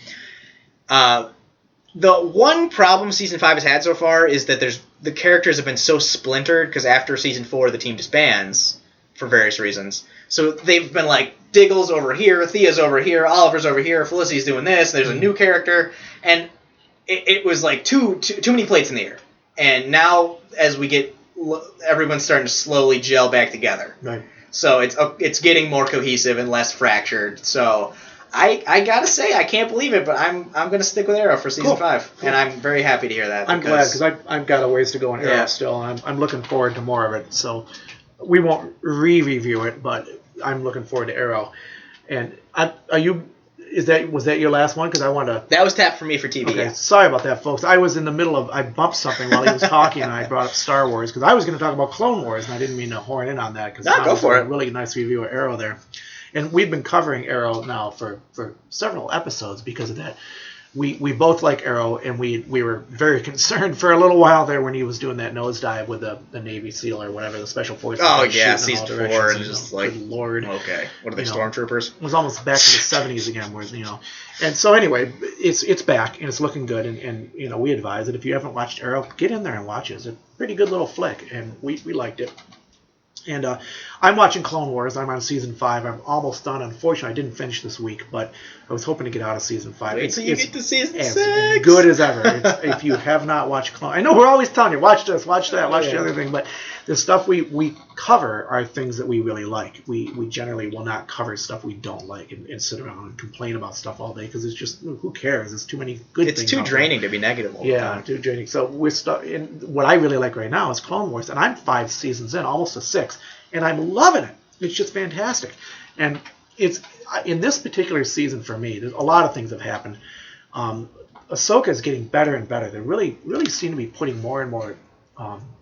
The one problem Season 5 has had so far is that the characters have been so splintered, because after Season 4 the team disbands for various reasons. So they've been like, Diggle's over here, Thea's over here, Oliver's over here, Felicity's doing this, there's a new character, and it was like too many plates in the air. And now, as we get, everyone's starting to slowly gel back together. Right. So it's getting more cohesive and less fractured. So I gotta say, I can't believe it, but I'm gonna stick with Arrow for Season 5, and I'm very happy to hear that. I'm glad, because I've got a ways to go in Arrow still, and I'm looking forward to more of it. So we won't re-review it, but I'm looking forward to Arrow. And was that your last one? Because I wanted to... That was tapped for me for TV. Okay, sorry about that, folks. I was in the middle of... I bumped something while he was talking, and I brought up Star Wars, because I was going to talk about Clone Wars, and I didn't mean to horn in on that, because go for it. A really nice review of Arrow there. And we've been covering Arrow now for several episodes because of that. We both like Arrow, and we were very concerned for a little while there when he was doing that nosedive with the Navy SEAL or whatever, the Special Forces. Oh, yeah, Season 4, and just like... Good Lord. Okay. What are they, stormtroopers? It was almost back to the 70s again, where, And so anyway, it's back, and it's looking good, and we advise that if you haven't watched Arrow, get in there and watch it. It's a pretty good little flick, and we liked it. And I'm watching Clone Wars. I'm on Season 5. I'm almost done. Unfortunately, I didn't finish this week, but I was hoping to get out of Season 5. Wait till you get to Season 6. As good as ever. If you have not watched Clone... I know we're always telling you, watch this, watch that, watch the other thing, but the stuff we cover are things that we really like. We generally will not cover stuff we don't like and sit around and complain about stuff all day, because it's just, who cares? There's too many good things. It's too draining to be negative all the time. Too draining. So what I really like right now is Clone Wars, and I'm 5 seasons in, almost a 6th. And I'm loving it. It's just fantastic. And it's in this particular season for me, there's a lot of things have happened. Ahsoka is getting better and better. They really seem to be putting more and more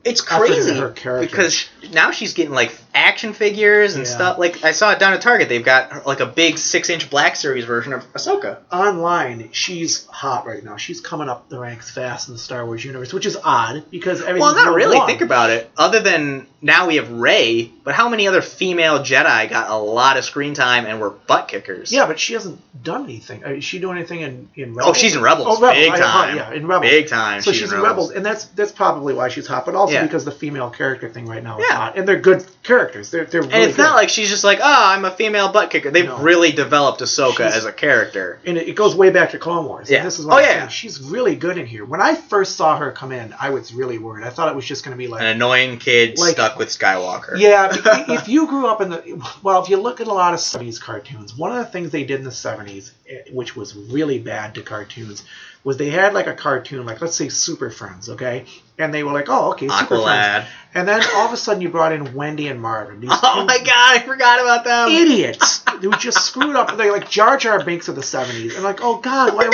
it's crazy her character. Because now she's getting like action figures and stuff. Like, I saw it down at Target. They've got like a big 6-inch Black Series version of Ahsoka. Online, she's hot right now. She's coming up the ranks fast in the Star Wars universe, which is odd because everything's well, not really. Long. Think about it. Other than now we have Rey, but how many other female Jedi got a lot of screen time and were butt kickers? Yeah, but she hasn't done anything. Is she doing anything in Rebels? Oh, she's in Rebels. Oh, Rebels. Big time. Yeah, in Rebels. Big time. So she's in Rebels, and that's probably why she's hot, but also because the female character thing right now is hot. And they're good characters. They're really and it's good. not like she's just like, oh, I'm a female butt kicker. They've really developed Ahsoka as a character. And it goes way back to Clone Wars. Yeah. This is what I'm saying. She's really good in here. When I first saw her come in, I was really worried. I thought it was just going to be like... an annoying kid stuck with Skywalker. Yeah, if you grew up in the... Well, if you look at a lot of 70s cartoons, one of the things they did in the 70s, which was really bad to cartoons, was they had like a cartoon, like let's say Super Friends, okay? And they were like, oh, okay, Super Aqualad. Friends. And then all of a sudden you brought in Wendy and Marvin. These oh my God, I forgot about them. Idiots. They just screwed up. They're like Jar Jar Binks of the 70s. And like, oh God, why?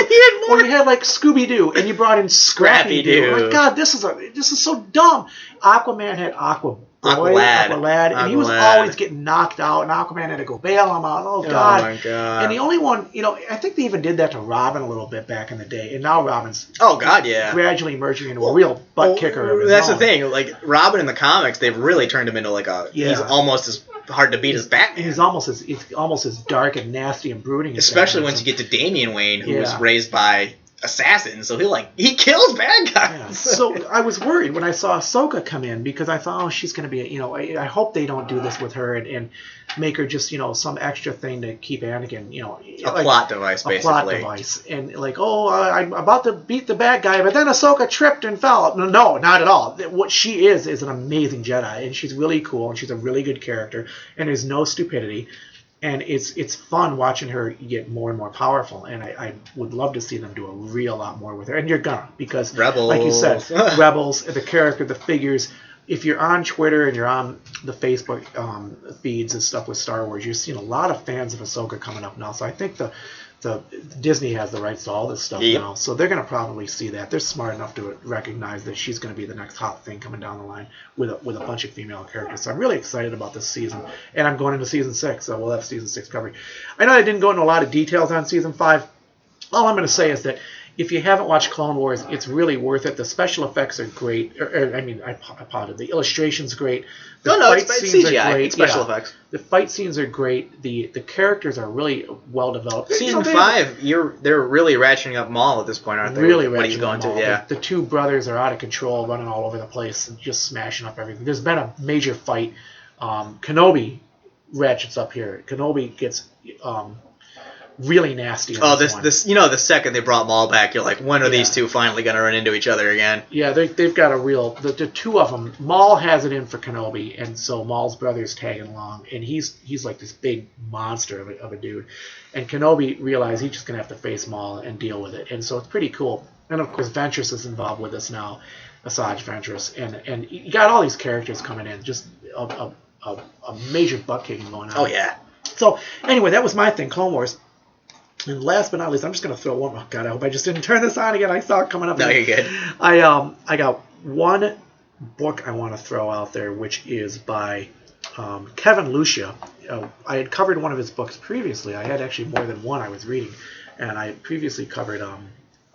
Or you had like Scooby-Doo, and you brought in Scrappy-Doo. Like, God, this is so dumb. Aquaman had Aqua Aqualad, and he was always getting knocked out, and Aquaman had to go bail him out. Oh God! Oh my God! And the only one, I think they even did that to Robin a little bit back in the day, and now Robin's gradually emerging into a real butt kicker of his That's own. the thing. Like Robin in the comics, they've really turned him into like he's almost as hard to beat as Batman. He's almost as dark and nasty and brooding. Especially once you get to Damian Wayne, who was raised by assassins, so he kills bad guys. Yeah. So I was worried when I saw Ahsoka come in because I thought, she's going to be, I hope they don't do this with her and make her just, some extra thing to keep Anakin, a plot device, basically. A plot device, and I'm about to beat the bad guy, but then Ahsoka tripped and fell. No, not at all. What she is an amazing Jedi, and she's really cool, and she's a really good character, and there's no stupidity. And it's fun watching her get more and more powerful, and I would love to see them do a real lot more with her. And you're gonna, because Rebels, like you said, Rebels, the character, the figures. If you're on Twitter and you're on the Facebook feeds and stuff with Star Wars, you're seeing a lot of fans of Ahsoka coming up now. So I think the Disney has the rights to all this stuff now, so they're going to probably see that. They're smart enough to recognize that she's going to be the next hot thing coming down the line with a bunch of female characters. So I'm really excited about this season, and I'm going into season 6, so we'll have season 6 coverage. I know I didn't go into a lot of details on season 5. All I'm going to say is that if you haven't watched Clone Wars, it's really worth it. The special effects are great. I apologize. The illustration's great. The fight scenes CGI. are great. It's special effects. The fight scenes are great. The characters are really well developed. Season 5, they're really ratcheting up Maul at this point, aren't they? Really what he's going to, yeah. The two brothers are out of control, running all over the place and just smashing up everything. There's been a major fight. Kenobi ratchets up here. Kenobi gets really nasty. This the second they brought Maul back, you're like, when are these two finally going to run into each other again? Yeah, they've got a real... The two of them, Maul has it in for Kenobi, and so Maul's brother's tagging along, and he's like this big monster of a dude. And Kenobi realized he's just going to have to face Maul and deal with it, and so it's pretty cool. And of course, Ventress is involved with us now, Asajj Ventress, and you got all these characters coming in, just a major butt kicking going on. Oh, yeah. So, anyway, that was my thing, Clone Wars. And last but not least, I'm just going to throw one. Oh, God, I hope I just didn't turn this on again. I saw it coming up. No, you're good. I got one book I want to throw out there, which is by Kevin Lucia. I had covered one of his books previously. I had actually more than one I was reading. And I had previously covered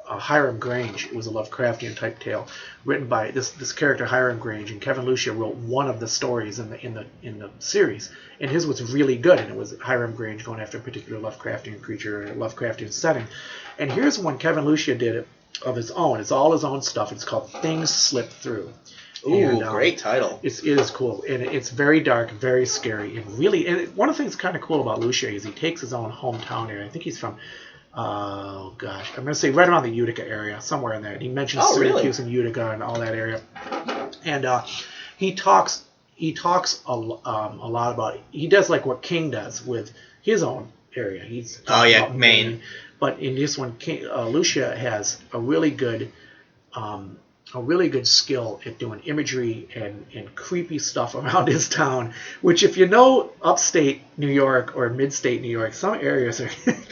Hiram Grange. It was a Lovecraftian type tale written by this character Hiram Grange, and Kevin Lucia wrote one of the stories in the series, and his was really good, and it was Hiram Grange going after a particular Lovecraftian creature or a Lovecraftian setting. And here's one Kevin Lucia did of his own. It's all his own stuff. It's called Things Slip Through. Ooh, great title. It is cool, and it's very dark, very scary, and really. And one of the things kind of cool about Lucia is he takes his own hometown area. I think he's from. Oh gosh, I'm gonna say right around the Utica area, somewhere in there. And he mentions Syracuse and Utica and all that area, and he talks a lot about it. He does like what King does with his own area. He's about Maine. But in this one, Lucia has a really good skill at doing imagery and creepy stuff around his town, which if you know upstate New York or mid-state New York, some areas are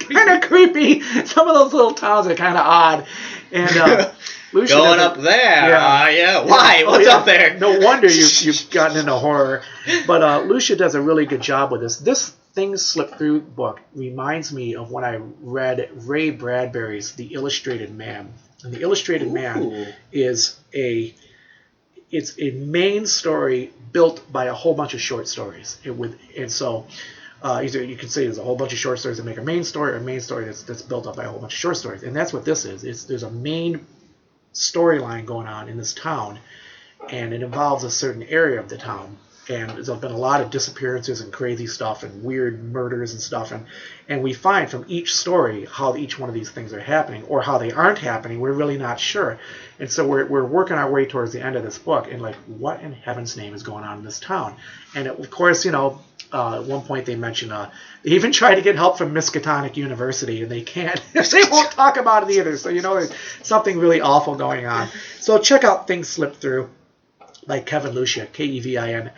kind of creepy. Some of those little towns are kind of odd. And Lucia going up there. Yeah. Why? What's up there? No wonder you've gotten into horror. But Lucia does a really good job with this. This Things Slip Through book reminds me of when I read Ray Bradbury's The Illustrated Man. And The Illustrated Man is a main story built by a whole bunch of short stories. So either you could say there's a whole bunch of short stories that make a main story, or a main story that's built up by a whole bunch of short stories. And that's what this is. There's a main storyline going on in this town, and it involves a certain area of the town. And there's been a lot of disappearances and crazy stuff and weird murders and stuff. And we find from each story how each one of these things are happening or how they aren't happening. We're really not sure. And so we're working our way towards the end of this book. And like, what in heaven's name is going on in this town? And of course, at one point they mention they even try to get help from Miskatonic University, and they can't. They won't talk about it either. So there's something really awful going on. So check out Things Slip Through by Kevin Lucia, Kevinlucia.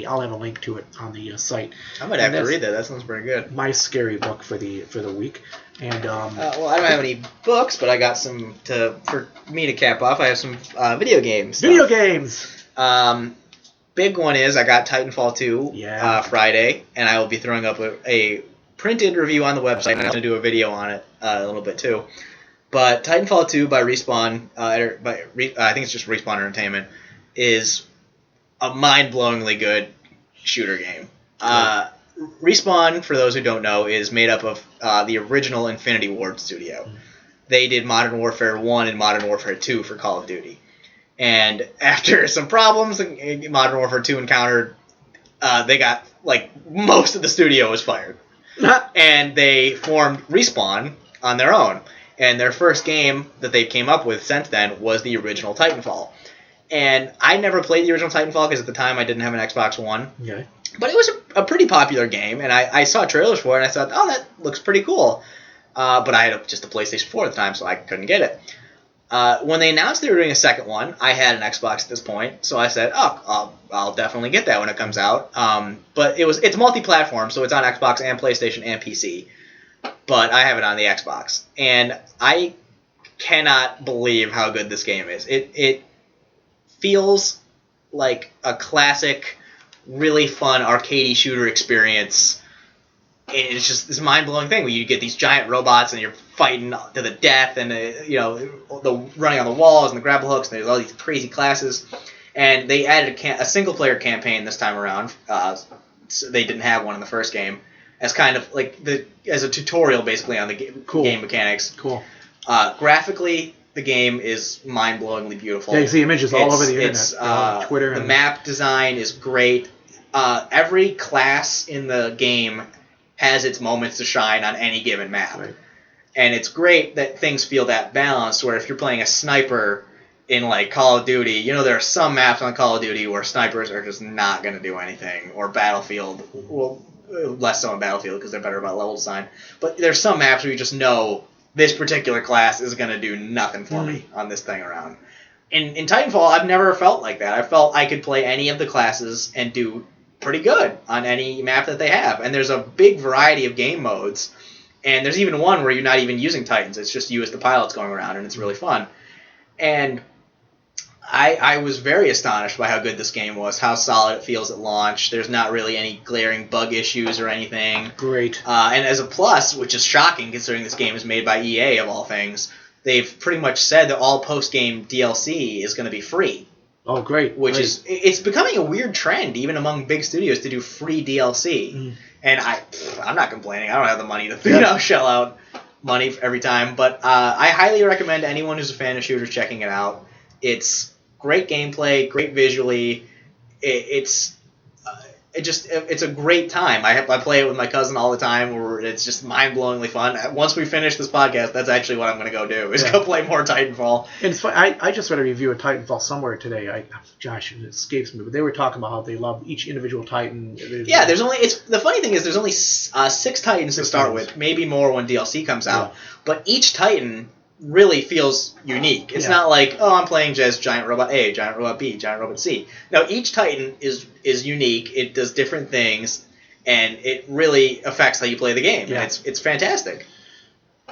I'll have a link to it on the site. I might have to read that. That sounds pretty good. My scary book for the week. And well, I don't have any books, but I got some for me to cap off. I have some video games. Video games. big one is I got Titanfall 2 Friday, and I will be throwing up a printed review on the website. I'm going to do a video on it a little bit too. But Titanfall 2 by Respawn, I think it's just Respawn Entertainment, is a mind-blowingly good shooter game. Respawn, for those who don't know, is made up of the original Infinity Ward studio. They did Modern Warfare 1 and Modern Warfare 2 for Call of Duty. And after some problems Modern Warfare 2 encountered, they got, most of the studio was fired. And they formed Respawn on their own. And their first game that they came up with since then was the original Titanfall. And I never played the original Titanfall because at the time I didn't have an Xbox One. Okay. But it was a pretty popular game, and I saw trailers for it, and I thought, oh, that looks pretty cool. But I had just a PlayStation 4 at the time, so I couldn't get it. When they announced they were doing a second one, I had an Xbox at this point, so I said, I'll definitely get that when it comes out. But it's multi-platform, so it's on Xbox and PlayStation and PC. But I have it on the Xbox. And I cannot believe how good this game is. It feels like a classic, really fun arcadey shooter experience. It's just this mind-blowing thing where you get these giant robots and you're fighting to the death, and the running on the walls and the grapple hooks, and there's all these crazy classes. And they added a single-player campaign this time around. So they didn't have one in the first game, as kind of as a tutorial basically on the game mechanics. Cool. Graphically, the game is mind-blowingly beautiful. Yeah, you see images all over the internet, Twitter. The map design is great. Every class in the game has its moments to shine on any given map. Right. And it's great that things feel that balanced, where if you're playing a sniper in Call of Duty, there are some maps on Call of Duty where snipers are just not going to do anything, or Battlefield, well, less so in Battlefield because they're better about level design. But there's some maps where you just know this particular class is going to do nothing for me on this thing around. In Titanfall, I've never felt like that. I felt I could play any of the classes and do pretty good on any map that they have. And there's a big variety of game modes. And there's even one where you're not even using Titans. It's just you as the pilots going around, and it's really fun. And I was very astonished by how good this game was, how solid it feels at launch. There's not really any glaring bug issues or anything. Great. And as a plus, which is shocking considering this game is made by EA of all things, they've pretty much said that all post-game DLC is going to be free. Oh, great. It's becoming a weird trend, even among big studios, to do free DLC. And I'm not complaining. I don't have the money to shell out money every time. But I highly recommend anyone who's a fan of shooters checking it out. It's great gameplay, great visually. It's a great time. I play it with my cousin all the time, where it's just mind-blowingly fun. Once we finish this podcast, that's actually what I'm going to go do, is go play more Titanfall. And it's funny, I just read a review of Titanfall somewhere today. It escapes me, but they were talking about how they love each individual Titan. Yeah, the funny thing is there's only 6 Titans to start with, maybe more when DLC comes out. But each Titan really feels unique. It's not like, I'm playing just Giant Robot A, Giant Robot B, Giant Robot C. No, each Titan is unique. It does different things, and it really affects how you play the game. Yeah. And it's fantastic.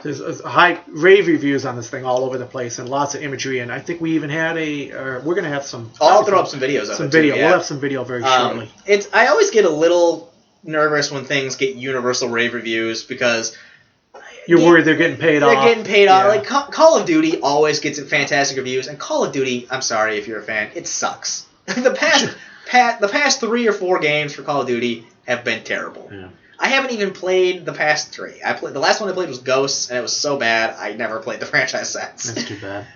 There's high rave reviews on this thing all over the place, and lots of imagery. And I think we even had we're going to have some. I'll throw up some videos of it. We'll have some video very shortly. I always get a little nervous when things get universal rave reviews, because you're worried they're getting paid off. They're getting paid off. Like Call of Duty always gets fantastic reviews, and Call of Duty, I'm sorry if you're a fan, it sucks. the past 3 or 4 games for Call of Duty have been terrible. Yeah. I haven't even played the past 3. The last one I played was Ghosts, and it was so bad I never played the franchise since. That's too bad.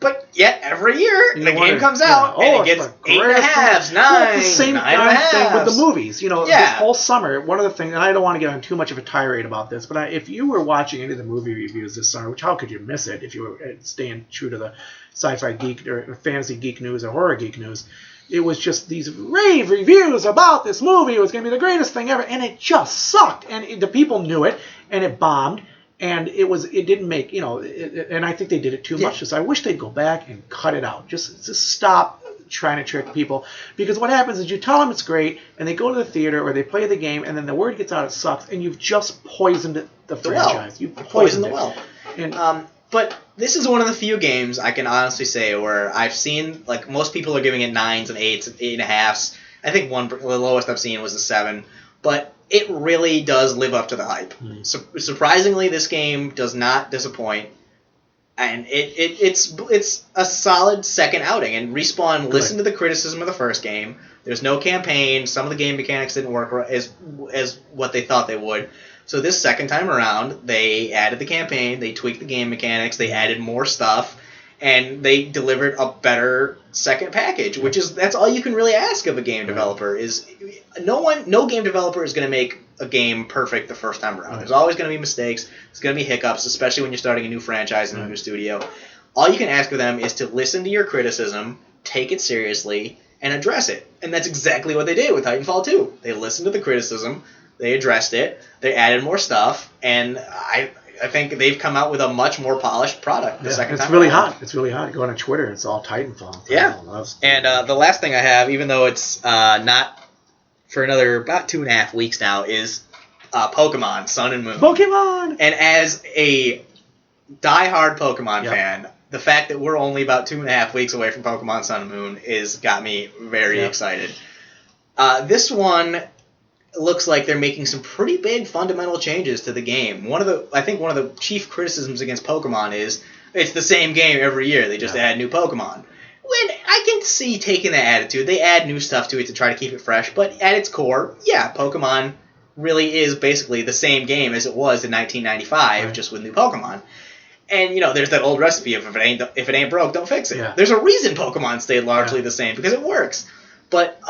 But yet every year the game comes out and it gets 8.5s, 9s, well, the same 9.5s. thing with the movies. This whole summer, one of the things, and I don't want to get on too much of a tirade about this, but if you were watching any of the movie reviews this summer, which how could you miss it if you were staying true to the sci-fi geek or fantasy geek news or horror geek news, it was just these rave reviews about this movie. It was going to be the greatest thing ever, and it just sucked. And the people knew it, and it bombed. And it didn't make, and I think they did it too much. So I wish they'd go back and cut it out. Just stop trying to trick people. Because what happens is you tell them it's great, and they go to the theater or they play the game, and then the word gets out it sucks, and you've just poisoned the franchise. You've poisoned the well. And But this is one of the few games I can honestly say where I've seen, like, most people are giving it 9s and 8s and 8.5s. I think the lowest I've seen was a 7. But it really does live up to the hype. Surprisingly, this game does not disappoint. And it's a solid second outing. And Respawn listened to the criticism of the first game. There's no campaign. Some of the game mechanics didn't work as what they thought they would. So this second time around, they added the campaign, they tweaked the game mechanics, they added more stuff, and they delivered a better second package, that's all you can really ask of a game developer. Is no game developer is going to make a game perfect the first time around. There's always going to be mistakes, there's going to be hiccups, especially when you're starting a new franchise in a new studio. All you can ask of them is to listen to your criticism, take it seriously, and address it. And that's exactly what they did with Titanfall 2. They listened to the criticism, they addressed it, they added more stuff, and I think they've come out with a much more polished product the second time. It's really hot. It's really hot. Go on Twitter, it's all Titanfall. And the last thing I have, even though it's not for another about 2.5 weeks now, is Pokemon Sun and Moon. Pokemon! And as a diehard Pokemon fan, the fact that we're only about 2.5 weeks away from Pokemon Sun and Moon got me very excited. This one looks like they're making some pretty big fundamental changes to the game. I think one of the chief criticisms against Pokemon is it's the same game every year. They just add new Pokemon. When I can see taking that attitude, they add new stuff to it to try to keep it fresh. But at its core, Pokemon really is basically the same game as it was in 1995, just with new Pokemon. And there's that old recipe of if it ain't broke, don't fix it. Yeah. There's a reason Pokemon stayed largely the same, because it works. But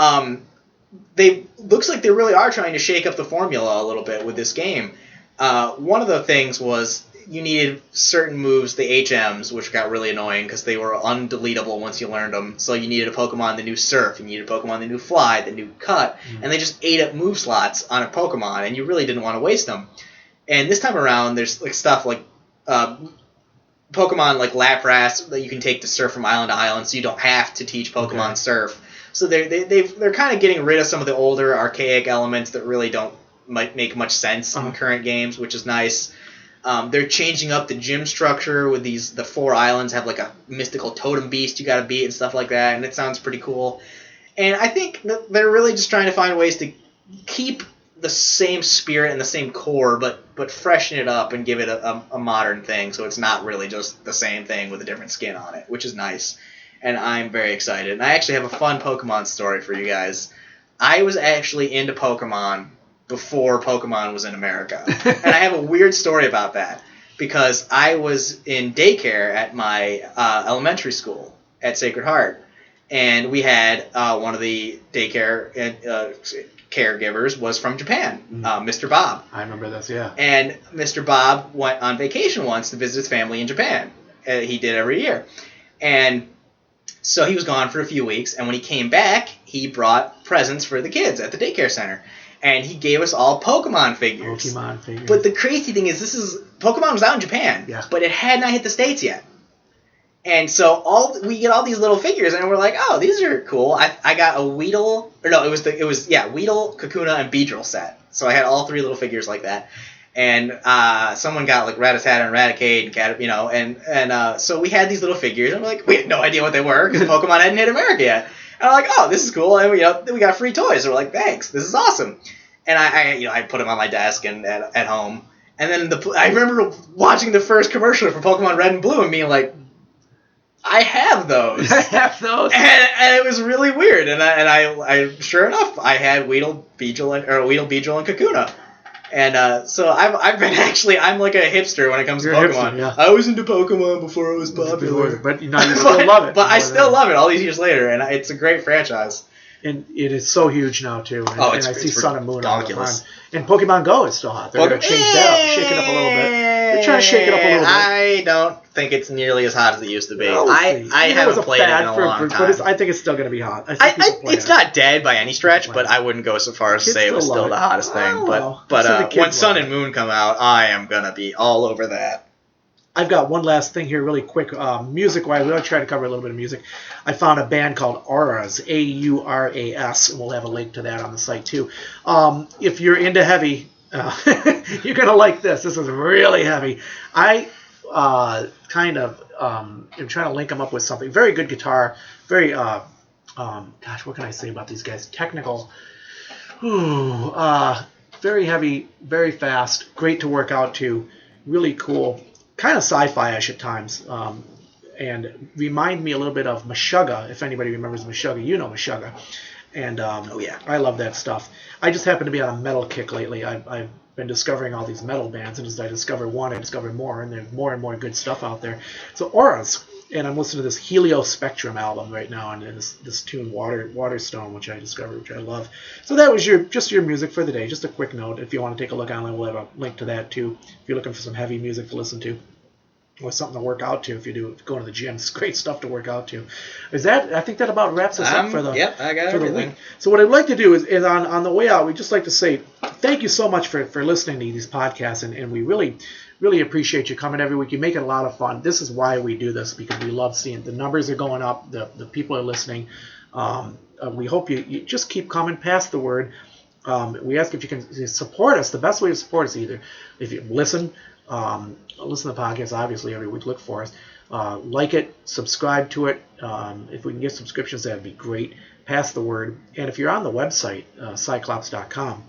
looks like they really are trying to shake up the formula a little bit with this game. One of the things was you needed certain moves, the HMs, which got really annoying because they were undeletable once you learned them. So you needed a Pokemon the new Surf, you needed a Pokemon the new Fly, the new Cut, and they just ate up move slots on a Pokemon, and you really didn't want to waste them. And this time around, there's stuff like Pokemon like Lapras that you can take to surf from island to island, so you don't have to teach Pokemon Surf. So they're kind of getting rid of some of the older archaic elements that really don't make much sense in current games, which is nice. They're changing up the gym structure with the 4 islands have like a mystical totem beast you got to beat and stuff like that, and it sounds pretty cool. And I think that they're really just trying to find ways to keep the same spirit and the same core, but freshen it up and give it a modern thing, so it's not really just the same thing with a different skin on it, which is nice. And I'm very excited. And I actually have a fun Pokemon story for you guys. I was actually into Pokemon before Pokemon was in America. And I have a weird story about that, because I was in daycare at my elementary school at Sacred Heart. And we had one of the daycare caregivers was from Japan, Mr. Bob. I remember this, yeah. And Mr. Bob went on vacation once to visit his family in Japan. He did every year. And so he was gone for a few weeks, and when he came back, he brought presents for the kids at the daycare center. And he gave us all Pokemon figures. But the crazy thing is, Pokemon was out in Japan, but it had not hit the States yet. And so we get all these little figures, and we're like, oh, these are cool. I got a Weedle, Weedle, Kakuna, and Beedrill set. So I had all 3 little figures like that. And someone got like Rattata and Raticate, and so we had these little figures, and we're like, we had no idea what they were because Pokemon hadn't hit America yet. And I'm like, oh, this is cool, and we got free toys. So we're like, thanks, this is awesome. And I put them on my desk and at home, and then I remember watching the first commercial for Pokemon Red and Blue and being like, I have those. I have those. And it was really weird. And I sure enough, I had Weedle, Beedrill, and Kakuna. And so I've been I'm like a hipster when it comes to Pokemon. Hipster, I was into Pokemon before it was popular. But you still love it. But I still love it all these years later, and it's a great franchise. And it is so huge now, too. And I see Sun and Moon all the time. And Pokemon Go is still hot. They're going to change that up, shake it up a little bit. They're trying to shake it up a little bit. I don't think it's nearly as hot as it used to be. I haven't played it in a long time. But I think it's still going to be hot. It's not dead by any stretch, but I wouldn't go so far as to say it was still the hottest thing. But when Sun and Moon come out, I am going to be all over that. I've got one last thing here really quick. Music-wise, we'll try to cover a little bit of music. I found a band called Auras, Auras, and we'll have a link to that on the site too. If you're into heavy, you're going to like this. This is really heavy. kind of I'm trying to link them up with something. Very good guitar. Very gosh, what can I say about these guys? Technical. Ooh, very heavy, very fast, great to work out to, really cool, kind of sci-fi-ish at times, and remind me a little bit of Meshuggah, if anybody remembers Meshuggah. You know Meshuggah. And oh yeah, I love that stuff. I just happen to be on a metal kick lately. I've been discovering all these metal bands, and as I discover one, I discover more, and there's more and more good stuff out there. So Auras, and I'm listening to this Helio Spectrum album right now, and this tune Waterstone, which I discovered, which I love. So that was just your music for the day. Just a quick note. If you want to take a look online, we'll have a link to that too. If you're looking for some heavy music to listen to, or something to work out to, if you go to the gym, it's great stuff to work out to. I think that about wraps us up for the I got the week. So what I'd like to do is on the way out, we'd just like to say thank you so much for listening to these podcasts, and we really appreciate you coming every week. You make it a lot of fun. This is why we do this, because we love seeing the numbers are going up, the people are listening. We hope you just keep coming, pass the word. We ask if you can support us. The best way to support us, either if you listen to the podcast, obviously every week, look for us, like it, subscribe to it. If we can get subscriptions, that'd be great. Pass the word. And if you're on the website, Sci-Clops.com,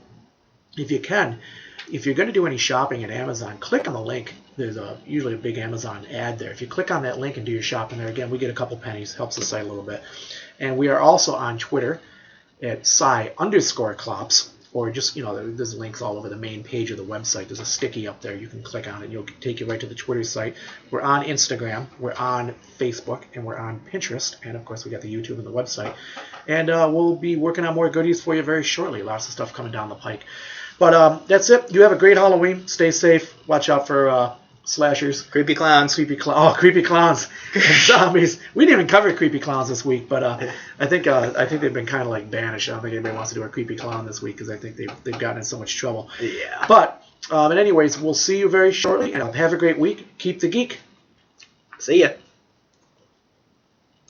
if you're going to do any shopping at Amazon, click on the link. There's usually a big Amazon ad there. If you click on that link and do your shopping there, again, we get a couple pennies, helps the site a little bit. And we are also on Twitter at Sci_Clops, or just, there's links all over the main page of the website. There's a sticky up there. You can click on it, and it'll take you right to the Twitter site. We're on Instagram, we're on Facebook, and we're on Pinterest. And, of course, we got the YouTube and the website. And we'll be working on more goodies for you very shortly. Lots of stuff coming down the pike. But that's it. You have a great Halloween. Stay safe. Watch out for slashers. Creepy clowns. Creepy clowns and zombies. We didn't even cover creepy clowns this week, but I think they've been kind of like banished. I don't think anybody wants to do a creepy clown this week because I think they've gotten in so much trouble. Yeah. But anyways, we'll see you very shortly, and have a great week. Keep the geek. See ya.